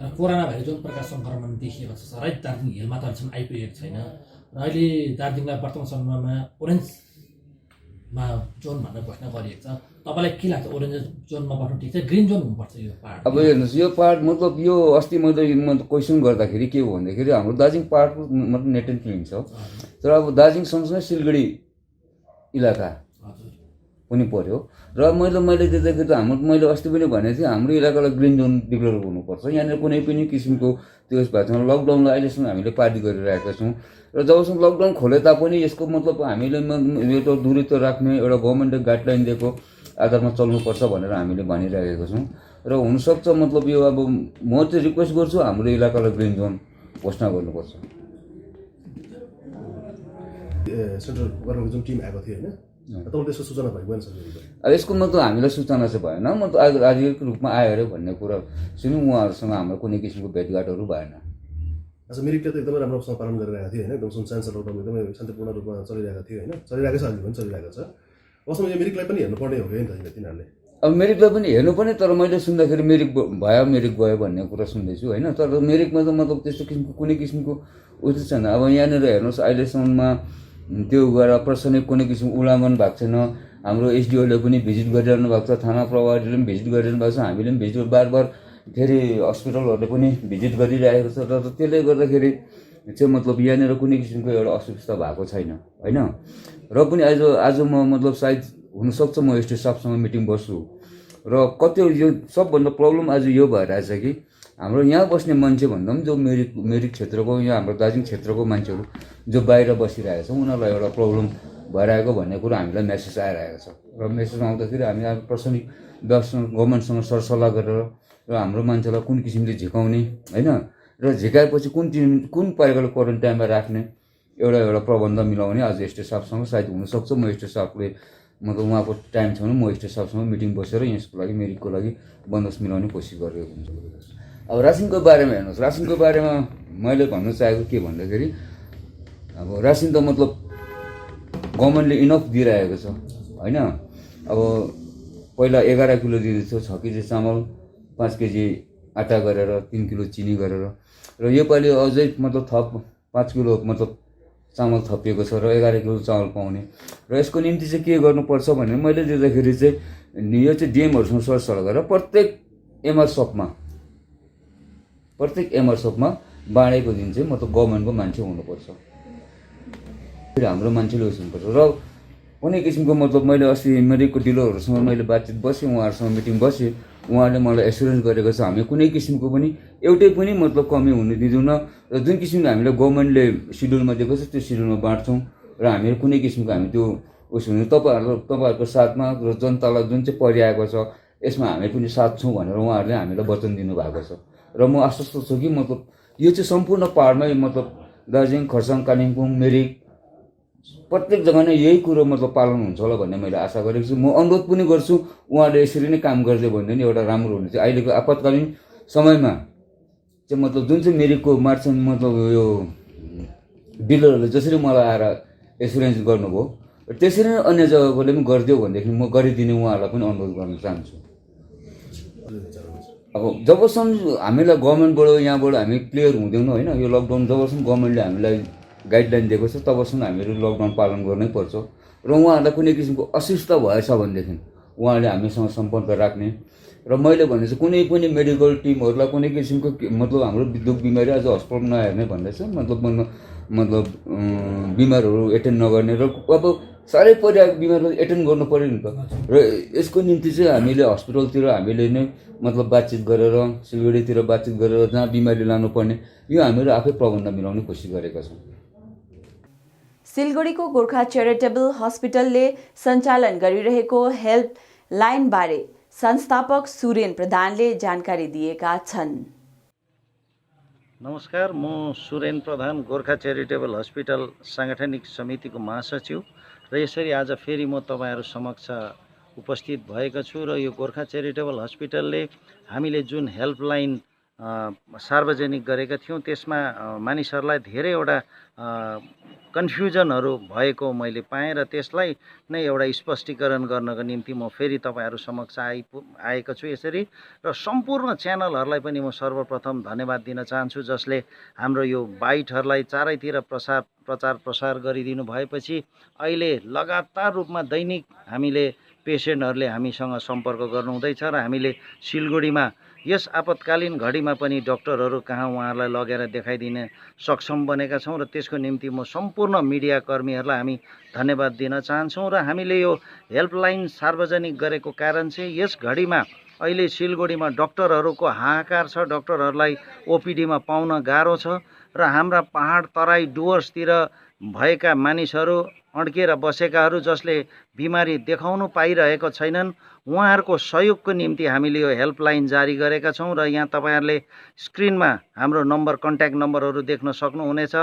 कोरोना भाइरस जुन प्रकार सङ्क्रमण देखिएको छ सर, दार्जिलिङ हिलमा त अहिलेसम्म आइपुगेको छैन र अहिले दार्जिलिङलाई वर्तमान समयमा ओरेन्जमा जोन भनेर घोषणा गरिएको छ। तपाईँलाई के लाग्छ, ओरेन्ज जोनमा बस्नु ठिक छ, ग्रिन जोन हुनुपर्छ यो पहाड? अब हेर्नुहोस् यो पहाड मतलब यो अस्ति मैले क्वेसन गर्दाखेरि के हो भन्दाखेरि हाम्रो दार्जिलिङ पहाडको मतलब नेट एन्ड क्लिन छ, तर अब दार्जिलिङ सँगसँगै सिलगढी इलाका पनि पर्यो र मैले देख्दाखेरि त हाम्रो मैले अस्ति पनि भनेको थिएँ हाम्रो इलाकालाई ग्रिन जोन डिक्लेयर गर्नुपर्छ। यहाँनिर कुनै पनि किसिमको त्यो भएको छैन। लकडाउनलाई अहिलेसम्म हामीले पार्टी गरिरहेका छौँ र जबसम्म लकडाउन खोले तापनि यसको मतलब हामीले एउटा दूरत्व राख्ने एउटा गभर्मेन्टले गाइडलाइन दिएको आधारमा चल्नुपर्छ भनेर हामीले भनिरहेका छौँ र हुनसक्छ मतलब यो अब म चाहिँ रिक्वेस्ट गर्छु हाम्रो इलाकालाई ग्रिन जोन घोषणा गर्नुपर्छ। सेन्ट्रल गभर्मेन्टको जुन टिम आएको थियो होइन, तपाईँले त्यसको सूचना भएको छ? अब यसको मतलब हामीलाई सूचना चाहिँ भएन, मतलब आधिकारिक रूपमा आयो अरे भन्ने कुरा सुन्यौँ। उहाँहरूसँग हाम्रो कुनै किसिमको भेटघाटहरू भएन। अच्छा, मिरिकले त एकदमै राम्रोसँग पालन गरिरहेको थियो होइन, एकदम सुनसान लकडाउन एकदमै शान्तिपूर्ण रूपमा चलिरहेको थियो होइन, चलिरहेको छ, अहिले पनि चलिरहेको छ। वास्तवमा यो मिरिकलाई पनि हेर्नुपर्ने हो कि तिनीहरूले? अब मिरिकलाई पनि हेर्नुपर्ने, तर मैले सुन्दाखेरि मिरिक भयो मिरिक गयो भन्ने कुरा सुन्दैछु होइन, तर मिरिकमा त मतलब त्यस्तो किसिमको कुनै किसिमको उयो छैन। अब यहाँनिर हेर्नुहोस् अहिलेसम्ममा त्यो गएर प्रशासनिक कुनै किसिमको उल्लङ्घन भएको छैन। हाम्रो एसडिओले पनि भिजिट गरिरहनु भएको छ, थाना प्रभारीले पनि भिजिट गरिरहनु भएको छ, हामीले पनि भिजिट बार फेरि हस्पिटलहरूले पनि भिजिट गरिरहेको छ र त्यसले गर्दाखेरि चाहिँ मतलब यहाँनिर कुनै किसिमको एउटा असुविधा भएको छैन होइन। र पनि आज म मतलब सायद हुनसक्छ म एसडी साहबसँग मिटिङ बस्छु र कति यो सबभन्दा प्रब्लम आज यो भइरहेछ कि हाम्रो यहाँ बस्ने मान्छे भन्दा पनि जो मिरिक क्षेत्रको यहाँ हाम्रो दार्जिलिङ क्षेत्रको मान्छेहरू जो बाहिर बसिरहेको छ उनीहरूलाई एउटा प्रब्लम भइरहेको भन्ने कुरा हामीलाई मेसेज आइरहेको छ र मेसेज आउँदाखेरि हामी अब प्रशासनिक व्यवस्था गभर्मेन्टसँग सरसल्लाह गरेर र हाम्रो मान्छेलाई कुन किसिमले झिकाउने होइन र झिकाएपछि कुन प्रकारले क्वारेन्टाइनमा राख्ने एउटा प्रबन्ध मिलाउने आज एसटी साहबसँग सायद हुनसक्छ। म एसटी साहबले मतलब उहाँको टाइम छ भने म एसटी साहबसँग मिटिङ बसेर यसको लागि मिरिकको लागि बन्दोबस्त मिलाउने कोसिस गरेको हुन्छु। अब रासिनको बारेमा हेर्नुहोस्, रासिनको बारेमा मैले भन्न चाहेको के भन्दाखेरि अब रासिन त मतलब गभर्मेन्टले इनफ दिइरहेको छ होइन। अब पहिला 11 किलो दिँदैथ्यो, 6 केजी चामल, 5 केजी आटा गरेर 3 किलो चिनी गरेर र योपालि अझै मतलब थप 5 किलो मतलब चामल थपिएको छ र 11 किलो चामल पाउने र यसको निम्ति चाहिँ के गर्नुपर्छ भने मैले दिँदाखेरि चाहिँ यो चाहिँ डिएमहरूसँग सरसल्लाह गरेर प्रत्येक एमआर सपमा बाँडेको दिन चाहिँ मतलब गभर्मेन्टको मान्छे हुनुपर्छ, फेरि हाम्रो मान्छेले हुनुपर्छ र कुनै किसिमको मतलब मैले अस्ति मेरिकको डिलरहरूसँग मैले बातचित बसेँ, उहाँहरूसँग मिटिङ बसेँ, उहाँले मलाई एसुरेन्स गरेको छ हामी कुनै किसिमको पनि एउटै पनि मतलब कमी हुनु दिँदैनौँ र जुन किसिमको हामीले गभर्मेन्टले सिड्युलमा दिएको छ त्यो सिड्युलमा बाँड्छौँ र हामीहरू कुनै किसिमको हामी त्यो उस हुने तपाईँहरूको साथमा र जनतालाई जुन चाहिँ परिआएको छ यसमा हामी पनि साथ छौँ भनेर उहाँहरूले हामीलाई वचन दिनुभएको छ र म आश्वस्त छु कि मतलब यो चाहिँ सम्पूर्ण पाहाडमै मतलब दार्जिलिङ, खरसाङ, कालिम्पोङ, मिरिक प्रत्येक जग्गा नै यही कुरो मतलब पालन हुन्छ होला भन्ने मैले आशा गरेको छु। म अनुरोध पनि गर्छु उहाँले यसरी नै काम गर्दै भन्यो भने एउटा राम्रो हुने चाहिँ अहिलेको आपतकालीन समयमा चाहिँ मतलब जुन चाहिँ मिरिकको मार्चेन्ट मतलब यो डिलरहरूले जसरी मलाई आएर एसुरेन्स गर्नुभयो त्यसरी नै अन्य जग्गाकोले पनि गरिदियो भनेदेखि म गरिदिने उहाँहरूलाई पनि अनुरोध गर्न चाहन्छु। अब जबसम्म हामीलाई गभर्मेन्टबाट यहाँबाट हामी क्लियर हुँदैनौँ होइन, यो लकडाउन जबसम्म गभर्मेन्टले हामीलाई गाइडलाइन दिएको छ तबसम्म हामीहरू लकडाउन पालन गर्नै पर्छ र उहाँहरूलाई कुनै किसिमको असुविस्ता भएछ भनेदेखि उहाँले हामीसँग सम्पर्क राख्ने र मैले भने चाहिँ कुनै पनि मेडिकल टिमहरूलाई कुनै किसिमको मतलब हाम्रो दुःख बिमारी आज हस्पिटल नहेर्ने भन्दैछ मतलब बिमारहरू एटेन्ड नगर्ने र अब साह्रै परिरहेको बिमारहरू एटेन्ड गर्नु पऱ्यो नि त र यसको निम्ति चाहिँ हामीले हस्पिटलतिर हामीले नै मतलब बातचित गरेर सिलगढीतिर बातचित गरेर जहाँ बिमारी लानुपर्ने यो हामीहरू आफै प्रबन्ध मिलाउने कोसिस गरेका छौँ। सिलगढीको गोर्खा च्यारिटेबल हस्पिटलले सञ्चालन गरिरहेको हेल्प लाइनबारे संस्थापक सुरेन प्रधानले जानकारी दिएका छन्। नमस्कार, म सुरेन प्रधान, गोर्खा च्यारिटेबल हस्पिटल साङ्गठनिक समितिको महासचिव र यसरी आज फेरि म तपाईँहरू समक्ष उपस्थित भएको छु र यो गोर्खा च्यारिटेबल हस्पिटलले हामीले जुन हेल्पलाइन सार्वजनिक गरेका थियौँ त्यसमा मानिसहरूलाई धेरैवटा कन्फ्युजनहरू भएको मैले पाएँ र त्यसलाई नै एउटा स्पष्टीकरण गर्नको निम्ति म फेरि तपाईँहरू समक्ष आएको छु यसरी र सम्पूर्ण च्यानलहरूलाई पनि म सर्वप्रथम धन्यवाद दिन चाहन्छु जसले हाम्रो यो बाइटहरूलाई चारैतिर प्रचार प्रसार गरिदिनु भएपछि अहिले लगातार रूपमा दैनिक हामीले पेसेन्टहरूले हामीसँग सम्पर्क गर्नुहुँदैछ र हामीले सिलगढीमा यस आपतकालीन घडीमा पनि डक्टरहरू कहाँ उहाँहरूलाई लगेर देखाइदिन सक्षम बनेका छौँ र त्यसको निम्ति म सम्पूर्ण मिडियाकर्मीहरूलाई हामी धन्यवाद दिन चाहन्छौँ र हामीले यो हेल्पलाइन सार्वजनिक गरेको कारण चाहिँ यस घडीमा अहिले सिलगढीमा डक्टरहरूको हाहाकार छ, डक्टरहरूलाई ओपिडीमा पाउन गाह्रो छ र हाम्रा पहाड तराई डुवर्सतिर भएका मानिसहरू अड्किएर बसेकाहरू जसले बिमारी देखाउनु पाइरहेको छैनन् उहाँहरूको सहयोगको निम्ति हामीले यो हेल्पलाइन जारी गरेका छौँ र यहाँ तपाईँहरूले स्क्रिनमा हाम्रो नम्बर कन्ट्याक्ट नम्बरहरू देख्न सक्नुहुनेछ।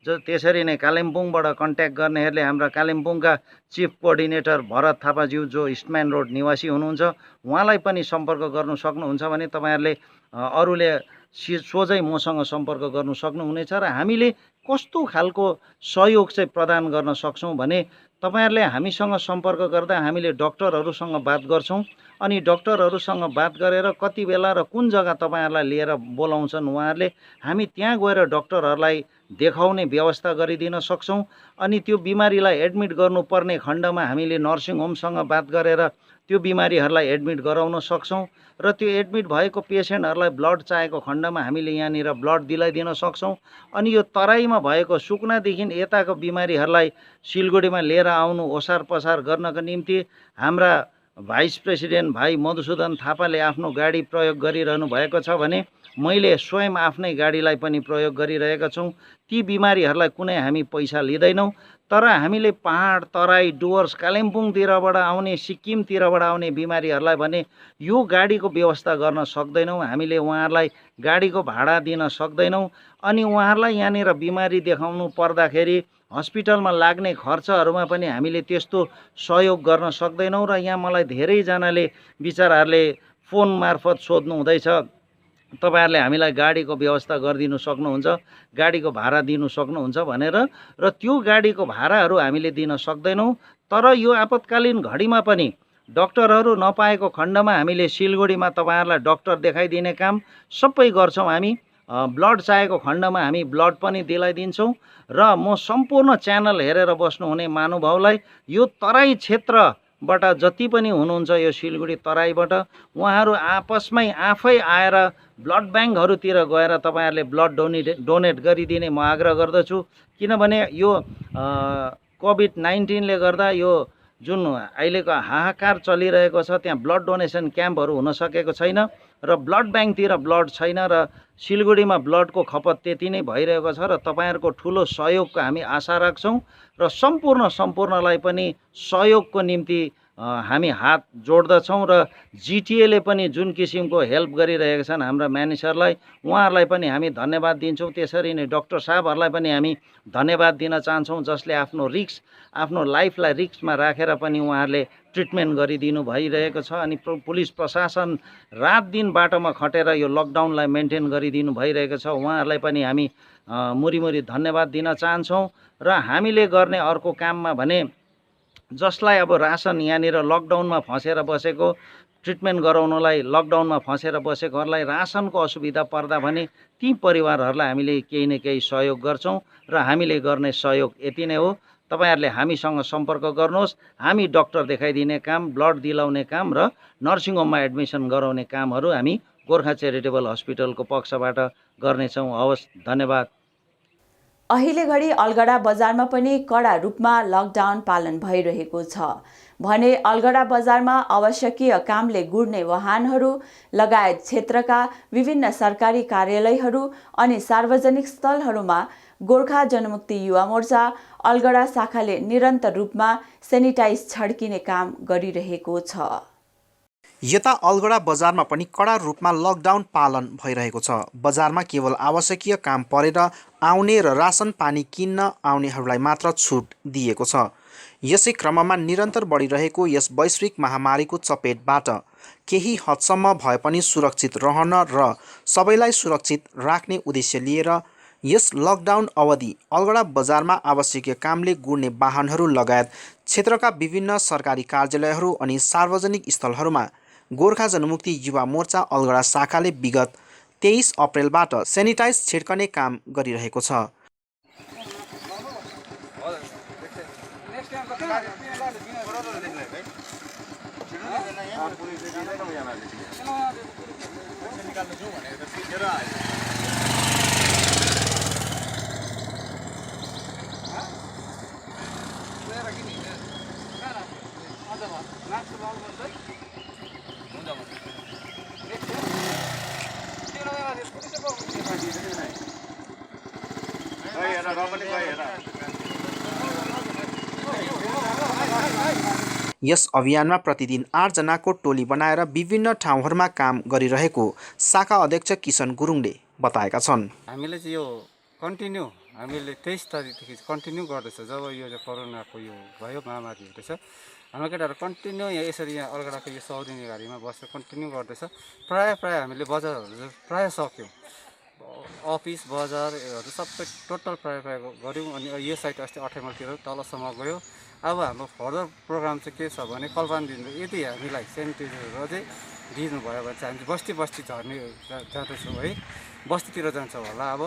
त्यसरी नै कालिम्पोङबाट कन्ट्याक्ट गर्नेहरूले हाम्रा कालिम्पोङका चिफ कोअर्डिनेटर भरत थापाज्यू जो इस्टम्यान रोड निवासी हुनुहुन्छ उहाँलाई पनि सम्पर्क गर्नु सक्नुहुन्छ भने तपाईँहरूले अरूले सोझै मसँग सम्पर्क गर्नु सक्नुहुनेछ र हामीले कस्तो खालको सहयोग चाहिँ प्रदान गर्न सक्छौँ भने तपाईँहरूले हामीसँग सम्पर्क गर्दा हामीले डक्टरहरूसँग बात गर्छौँ अनि डक्टरहरूसँग बात गरेर कति बेला र कुन जग्गा तपाईँहरूलाई लिएर बोलाउँछन् उहाँहरूले हामी त्यहाँ गएर डक्टरहरूलाई देखाउने व्यवस्था गरिदिन सक्छौँ अनि त्यो बिमारीलाई एडमिट गर्नुपर्ने खण्डमा हामीले नर्सिङ होमसँग बात गरेर त्यो बिमारीहरूलाई एडमिट गराउन सक्छौँ र त्यो एडमिट भएको पेसेन्टहरूलाई ब्लड चाहेको खण्डमा हामीले यहाँनिर ब्लड दिलाइदिन सक्छौँ अनि यो तराईमा भएको सुकुनादेखि यताको बिमारीहरूलाई सिलगढीमा लिएर आउनु ओसार पसार गर्नको निम्ति हाम्रा भाइस प्रेसिडेन्ट भाइ मधुसूदन थापाले आफ्नो गाडी प्रयोग गरिरहनु भएको छ भने मैले स्वयं आफ्नै गाडीलाई पनि प्रयोग गरिरहेका छौँ। ती बिमारीहरूलाई कुनै हामी पैसा लिँदैनौँ तर हामीले पहाड तराई डुवर्स कालिम्पोङतिरबाट आउने सिक्किमतिरबाट आउने बिमारीहरूलाई भने यो गाडीको व्यवस्था गर्न सक्दैनौँ, हामीले उहाँहरूलाई गाडीको भाडा दिन सक्दैनौँ अनि उहाँहरूलाई यहाँनिर बिमारी देखाउनु पर्दाखेरि हस्पिटलमा लाग्ने खर्चहरूमा पनि हामीले त्यस्तो सहयोग गर्न सक्दैनौँ र यहाँ मलाई धेरैजनाले बिचराहरूले फोन मार्फत सोध्नु हुँदैछ तपाईँहरूले हामीलाई गाडीको व्यवस्था गरिदिनु सक्नुहुन्छ, गाडीको भाडा दिनु सक्नुहुन्छ भनेर र त्यो गाडीको भाडाहरू हामीले दिन सक्दैनौँ तर यो आपतकालीन घडीमा पनि डक्टरहरू नपाएको खण्डमा हामीले सिलगढीमा तपाईँहरूलाई डक्टर देखाइदिने काम सबै गर्छौँ हामी ब्लड चाहेको खण्डमा हामी ब्लड पनि दिलाइदिन्छौँ र म सम्पूर्ण च्यानल हेरेर बस्नुहुने महानुभावलाई यो तराई क्षेत्रबाट जति पनि हुनुहुन्छ यो सिलगढी तराईबाट उहाँहरू आपसमै आफै आएर ब्लड ब्याङ्कहरूतिर गएर तपाईँहरूले ब्लड डोनेट गरिदिने म आग्रह गर्दछु किनभने यो कोभिड-19ले गर्दा यो जुन अहिलेको हाहाकार चलिरहेको छ त्यहाँ ब्लड डोनेसन क्याम्पहरू हुन सकेको छैन र ब्लड ब्याङ्कतिर ब्लड छैन र सिलगढीमा ब्लडको खपत त्यति नै भइरहेको छ र तपाईँहरूको ठुलो सहयोगको हामी आशा राख्छौँ र सम्पूर्णलाई पनि सहयोगको निम्ति हामी हात जोड्दछौँ र जिटिएले पनि जुन किसिमको हेल्प गरिरहेका छन् हाम्रा मानिसहरूलाई उहाँहरूलाई पनि हामी धन्यवाद दिन्छौँ। त्यसरी नै डाक्टर साहबहरूलाई पनि हामी धन्यवाद दिन चाहन्छौँ जसले आफ्नो लाइफलाई रिस्कमा राखेर पनि उहाँहरूले ट्रिटमेन्ट गरिदिनु भइरहेको छ अनि पुलिस प्रशासन रात दिन बाटोमा खटेर यो लकडाउनलाई मेन्टेन गरिदिनु भइरहेको छ उहाँहरूलाई पनि हामी मुरी धन्यवाद दिन चाहन्छौँ र हामीले गर्ने अर्को काममा भने जसलाई अब रासन यहाँनिर लकडाउनमा फँसेर बसेको ट्रिटमेन्ट गराउनलाई लकडाउनमा फँसेर बसेकोहरूलाई रासनको असुविधा पर्दा भने ती परिवारहरूलाई हामीले केही न केही सहयोग गर्छौँ र हामीले गर्ने सहयोग यति नै हो। तपाईहरुले हामीसँग सम्पर्क गर्नुहोस्। हामी डाक्टर देखाइदिने काम, ब्लड दिलाउने काम र नर्सिङ होममा एडमिसन गराउने कामहरू हामी गोर्खा चेरिटेबल हस्पिटलको पक्षबाट गर्नेछौँ। हवस्, धन्यवाद। अहिले घडी अलगढा बजारमा पनि कडा रूपमा लकडाउन पालन भइरहेको छ भने अलगढा बजारमा आवश्यकीय कामले गुड्ने वाहनहरू लगायत क्षेत्रका विभिन्न सरकारी कार्यालयहरू अनि सार्वजनिक स्थलहरूमा गोर्खा जनमुक्ति युवा मोर्चा अलगढा शाखाले निरन्तर रूपमा सेनिटाइज छड्किने काम गरिरहेको छ। यता अलगढा बजारमा पनि कडा रूपमा लकडाउन पालन भइरहेको छ। बजारमा केवल आवश्यकीय काम परेर आउने र रासन पानी किन्न आउनेहरूलाई मात्र छुट दिएको छ। यसै क्रममा निरन्तर बढिरहेको यस वैश्विक महामारीको चपेटबाट केही हदसम्म भए पनि सुरक्षित रहन र सबैलाई सुरक्षित राख्ने उद्देश्य लिएर यस लकडाउन अवधि अलगढा बजारमा आवश्यकीय कामले गुड्ने वाहनहरू लगायत क्षेत्रका विभिन्न सरकारी कार्यालयहरू अनि सार्वजनिक स्थलहरूमा गोर्खा जनमुक्ति युवा मोर्चा अलगढा शाखाले विगत 23 अप्रेलबाट सेनिटाइज छिड्कने काम गरिरहेको छ। यस अभियानमा प्रतिदिन 8 जनाको टोली बनाएर विभिन्न ठाउँहरूमा काम गरिरहेको शाखा अध्यक्ष किशन गुरुङले बताएका छन्। हामीले चाहिँ यो कन्टिन्यू हामीले 23 तारिकदेखि कन्टिन्यू गर्दैछ। जब यो कोरोनाको यो भयो महामारी हुँदैछ हाम्रो केटाहरू कन्टिन्यू यहाँ यसरी यहाँ अलगढाको यो सौदिनी गाडीमा बसेर कन्टिन्यू गर्दैछ। प्राय हामी बजारहरू प्राय सक्यौँ, अफिस बजारहरू सबै टोटल प्राय गऱ्यौँ। अनि यो साइड अस्ति 8 माइलतिर तलसम्म गयो। अब हाम्रो फर्दर प्रोग्राम चाहिँ के छ भने कल्पना दिनु यदि हामीलाई सेनिटाइजरहरू अझै दिनुभयो भने चाहिँ हामी बस्ती झर्ने जाँदैछौँ है, बस्तीतिर जान्छौँ होला। अब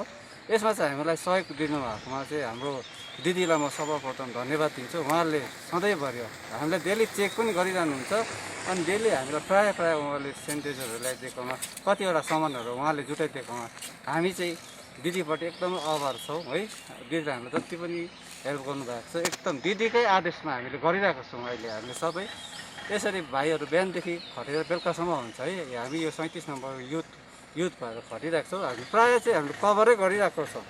यसमा चाहिँ हामीलाई सहयोग दिनुभएकोमा चाहिँ हाम्रो दिदीलाई म सर्वप्रथम धन्यवाद दिन्छु। उहाँले सधैँभरि हामीलाई डेली चेक पनि गरिरहनुहुन्छ अनि डेली हामीलाई प्राय उहाँले सेनिटाइजरहरू ल्याइदिएकोमा कतिवटा सामानहरू उहाँले जुटाइदिएकोमा हामी चाहिँ दिदीपट्टि एकदम आभार छौँ है। दिदीले हामीलाई जति पनि हेल्प गर्नुभएको छ एकदम दिदीकै आदेशमा हामीले गरिरहेको छौँ। अहिले हामीले सबै यसरी भाइहरू बिहानदेखि खटेर बेलुकासम्म हुन्छ है। हामी यो 37 नम्बर युथ भएर खटिरहेको छौँ। हामी प्रायः चाहिँ हामीले कभरै गरिरहेको छौँ।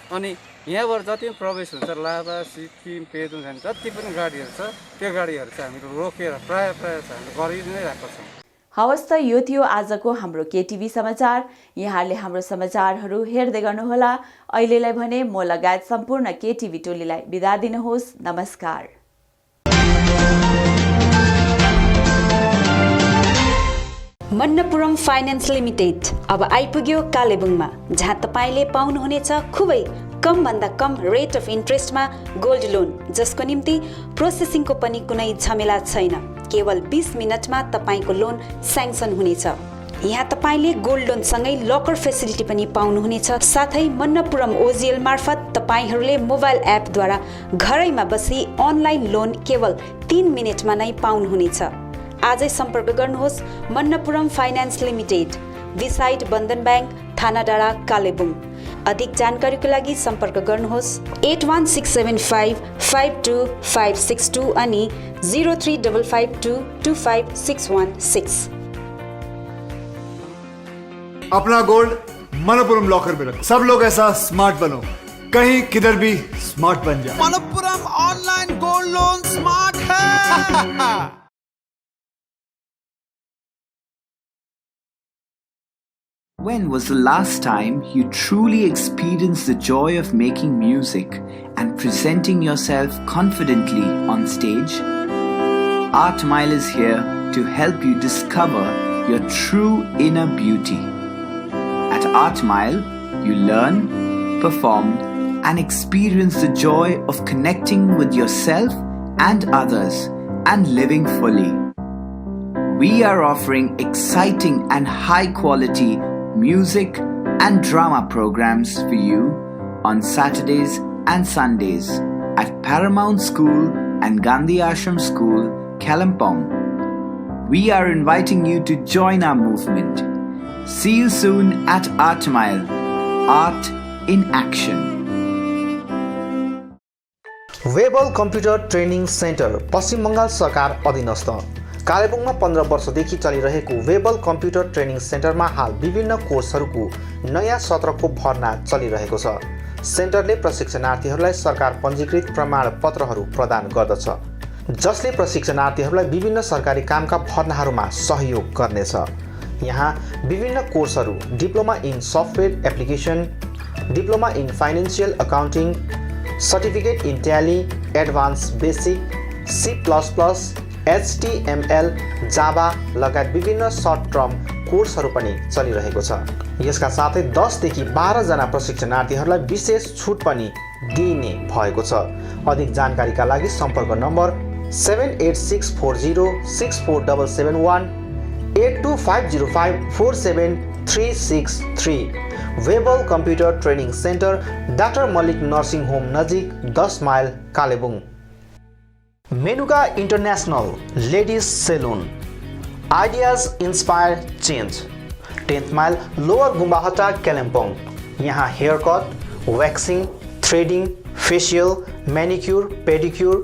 अनि यहाँबाट जति पनि प्रवेश हुन्छ लाभा, सिक्किम, पेदुङ जाने जति पनि गाडीहरू छ त्यो गाडीहरू चाहिँ हामीले रोकेर प्रायः हामीले गरि नै रहेको छौँ। हवस् त यो थियो आजको हाम्रो केटिभी समाचार। यहाँले हाम्रो समाचारहरू हेर्दै गर्नुहोला। अहिलेलाई भने म लगायत सम्पूर्ण केटिभी टोलीलाई बिदा दिनुहोस्। नमस्कार। मन्नपुरम फाइनान्स लिमिटेड अब आइपुग्यो कालेबुङमा, जहाँ तपाईँले पाउनुहुनेछ खुबै कमभन्दा कम रेट अफ इन्ट्रेस्टमा गोल्ड लोन, जसको निम्ति प्रोसेसिङको पनि कुनै झमेला छैन। केवल 20 मिनटमा तपाईँको लोन स्याङ्सन हुनेछ। यहाँ तपाईले गोल्ड लोन सँगै लकर फेसिलिटी पनि पाउनुहुनेछ। साथै मन्नपुरम ओजिएल मार्फत तपाईहरूले मोबाइल एपद्वारा घरैमा बसी अनलाइन लोन केवल 3 मिनेटमा नै पाउनुहुनेछ। आजै सम्पर्क गर्नुहोस् मन्नपुरम फाइनान्स लिमिटेड, बिसाइड बन्धन ब्याङ्क, थाना डाँडा, कालेबुङ। अधिक जानकारीको लागि सम्पर्क गर्नुहोस् 816755 52562 अनि 0355225616। अपना गोल्ड मनपुरम लॉकर में रखो। सब लोग ऐसा स्मार्ट बनो, कहीं किधर भी स्मार्ट बन जाए। Manappuram online gold loan smart है। When was the last time you truly experienced the joy of making music and presenting yourself confidently on stage? Art Mile is here to help you discover your true inner beauty. At Art Mile, you learn, perform, and experience the joy of connecting with yourself and others and living fully. We are offering exciting and high-quality music and drama programs for you on Saturdays and Sundays at Paramount School and Gandhi Ashram School, Kalimpong. We are inviting you to join our movement. See you soon at Art Mile, Art in Action. वेबल computer training centre Paschim Bangal सरकार अधीनस्थ कालेबुङमा 15 वर्षदेखि चलिरहेको वेबल computer training सेन्टरमा हाल विभिन्न कोर्सहरूको नयाँ सत्रको भर्ना चलिरहेको छ। सेन्टरले प्रशिक्षणार्थीहरूलाई सरकार पञ्जीकृत प्रमाणपत्रहरू प्रदान गर्दछ, जसले प्रशिक्षणार्थीहरूलाई विभिन्न सरकारी कामका भर्नाहरूमा सहयोग गर्नेछ। यहाँ विभिन्न कोर्सहरू diploma in software application, diploma in financial accounting, certificate in tally, advance basic, C++, HTML, Java लगायत विभिन्न सर्ट टर्म कोर्सहरू पनि चलिरहेको छ। यसका साथै 10 देखि 12 जना प्रशिक्षणार्थीहरूलाई विशेष छुट पनि दिइने भएको छ। अधिक जानकारीका लागि सम्पर्क नम्बर 7864064771 8250547363। वेबल computer training centre, doctor Mallick nursing home नजिक, 10 mile, Kalebung. Menuka international ladies salon, ideas inspire change, 10th mile, lower Gumbahata, Kalimpong. यहाँ hair cut, waxing, threading, facial, manicure, pedicure,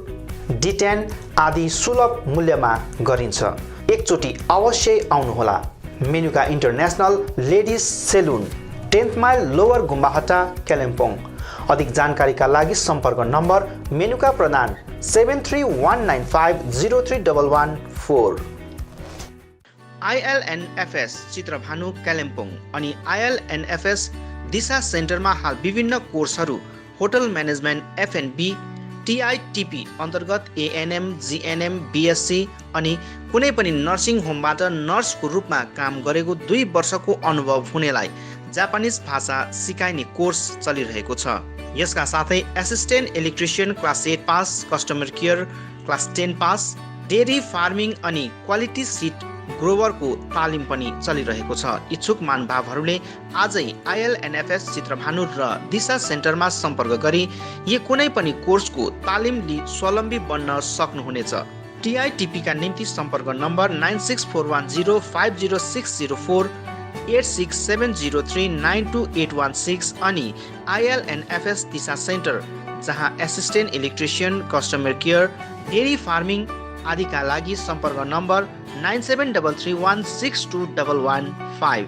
detan आदि सुलभ मूल्यमा गरिन्छ। एकचोटि अवश्य आउनुहोला। Menuka international ladies salon, 10th mile, lower Gumbahata, Kalimpong. अधिक जानकारीका लागि सम्पर्क नम्बर मेनुका प्रधान 7319503114। ILNFS चित्रभानु कालिम्पोङ अनि ILNFS दिशा सेन्टरमा हाल विभिन्न कोर्सहरू होटल म्यानेजमेन्ट F&B, TITP अन्तर्गत ANM, GNM, BSc अनि कुनै पनि नर्सिङ होमबाट नर्सको रूपमा काम गरेको 2 वर्षको अनुभव हुनेलाई जापानिज भाषा सिकाइने कोर्स चलिरहेको छ। यसका साथै assistant electrician class 8 pass, customer care class 10 pass, dairy farming अनि क्वालिटी सीट ग्रोवरको तालिम पनि चलिरहेको छ। इच्छुक महानुभावहरूले आजै ILNFS चित्रभानु र दिशा सेन्टरमा सम्पर्क गरी यो कुनै पनि कोर्सको तालिम लिई स्वावलम्बी बन्न सक्नुहुनेछ। TITP का निम्ति सम्पर्क नम्बर 9641050604 8670392816 अनि ILNFS दिशा सेन्टर जहाँ assistant electrician, customer care, dairy farming आदिका लागि सम्पर्क number 9733162115।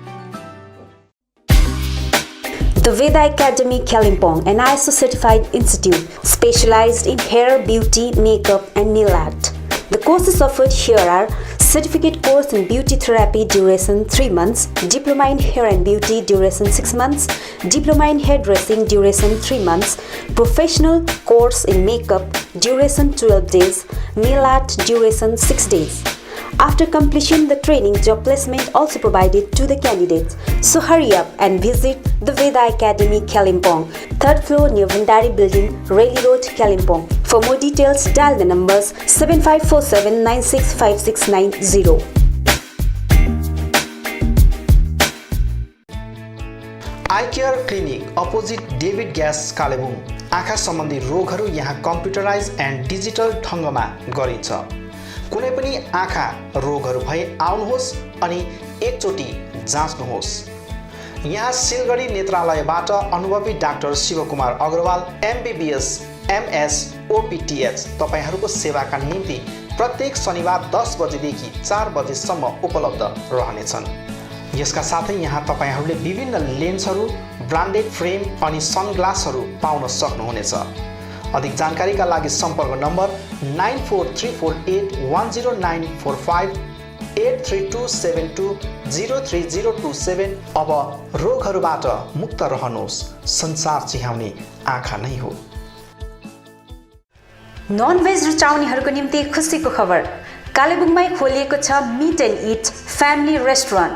The Veda Academy Kalimpong, an ISO certified institute specialized in hair, beauty, makeup and nail art. The courses offered here are certificate course in beauty therapy duration 3 months, diploma in hair and beauty duration 6 months, diploma in hairdressing duration 3 months, professional course in makeup duration 12 days, nail art duration 6 days. After completion the training, job placement also provided to the candidates. So hurry up and visit the Veda Academy Kalimpong, 3rd floor near Vandari Building, Railway Road, Kalimpong. For more details, dial the numbers 7547965690. Care clinic opposite David gas Kalimpong. आँखा सम्बन्धी रोगहरू यहाँ computerise and digital ढङ्गमा गरिन्छ। कुनै पनि आँखा रोगहरू भए आउनुहोस् अनि एकचोटि जाँच्नुहोस्। यहाँ सिलगढी नेत्रालयबाट अनुभवी doctor Shivkumar Agarwal MBBS MS OPTH तपाईहरूको सेवाका निम्ति प्रत्येक शनिबार 10 बजेदेखि 4 बजेसम्म उपलब्ध रहनेछन्। यसका साथै यहाँ तपाईहरूले विभिन्न लेन्सहरू, ब्रान्डेड फ्रेम अनि सनग्लासहरू पाउन सक्नुहुनेछ। अधिक जानकारीका लागि सम्पर्क नम्बर 9434810945 83272030027। अब रोगहरूबाट मुक्त रहनुहोस्, संसार चिहाउने आँखा नै हो। नन भेज रुचाउनेहरूको निम्ति खुसीको खबर, कालेबुङमै खोलिएको छ meet and eat family restaurant.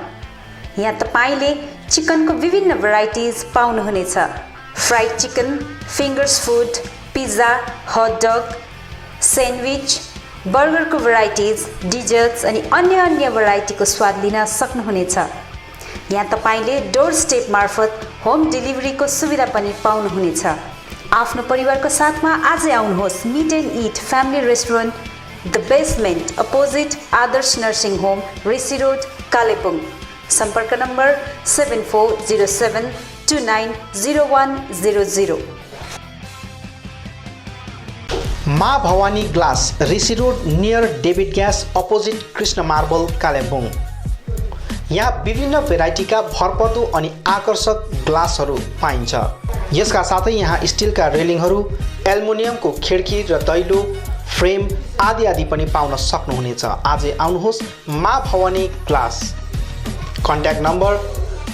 यहाँ तपाईले चिकनको विभिन्न भेराइटिज पाउनुहुनेछ। Fried chicken, fingers food, pizza, hot dog, sandwich, बर्गरको भेराइटिज, डिजर्ट्स अनि अन्य भेराइटीको स्वाद लिन सक्नुहुनेछ। यहाँ तपाईले डोर स्टेप मार्फत होम डेलिभरीको सुविधा पनि पाउनुहुनेछ। आफ्नो परिवारको साथमा आजै आउनुहोस् meet and eat family restaurant, the basement opposite Adarsh nursing home, Rishi road, Kalebung. सम्पर्क number 7407290100। Maa Bhawani glass, Rishi road near David gas opposite Krishna marble, Kalebung. यहाँ विभिन्न भेराइटीका भरपर्दो अनि आकर्षक ग्लासहरू पाइन्छ। यसका साथै यहाँ स्टिलका रेलिङहरू, एल्युमिनियमको खिड्की र दैलो फ्रेम आदि पनि पाउन सक्नुहुनेछ। आजै आउनुहोस् माँ भवानी ग्लास। कन्ट्याक्ट नम्बर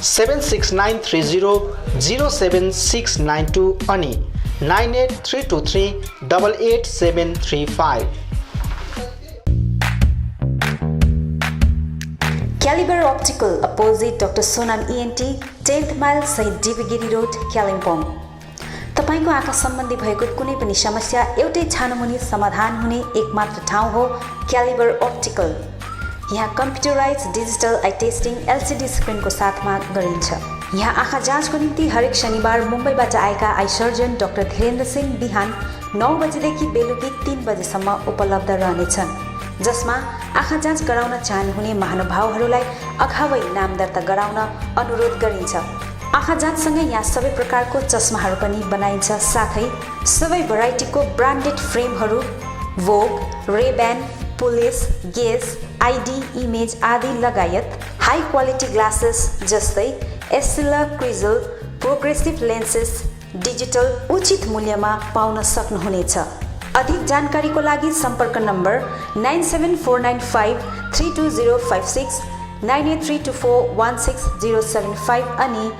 769300769 अनि 9832388735। Calibre optical opposite doctor Sonam ENT, 10th mile सहित डिबेगिरी रोड, कालिम्पोङ। तपाईको आँखा सम्बन्धी भएको कुनै पनि समस्या एउटै छानोमुनि समाधान हुने एकमात्र ठाउँ हो क्यालिबर अप्टिकल। यहाँ computerise digital eye testing LCD स्क्रिनको साथमा गरिन्छ। यहाँ आँखा जाँचको निम्ति हरेक शनिबार मुम्बईबाट आएका eye surgeon doctor Dhirendra Singh बिहान 9 बजेदेखि बेलुकी 3 बजेसम्म उपलब्ध रहनेछन्, जसमा आँखा जाँच गराउन चाहनुहुने महानुभावहरूलाई अगावै नाम दर्ता गराउन अनुरोध गरिन्छ। आँखा जाँचसँगै यहाँ सबै प्रकारको चस्माहरू पनि बनाइन्छ, साथै सबै भेराइटीको ब्रान्डेड फ्रेमहरू, भोग, रेब्यान, पुलिस, गेस, ID, इमेज आदि लगायत हाई क्वालिटी ग्लासेस जस्तै एस्सिला, क्रिजल, प्रोग्रेसिभ लेन्सेस डिजिटल उचित मूल्यमा पाउन सक्नुहुनेछ। अधिक जानकारीको लागि सम्पर्क नम्बर 97495320056, 9832416075 अनि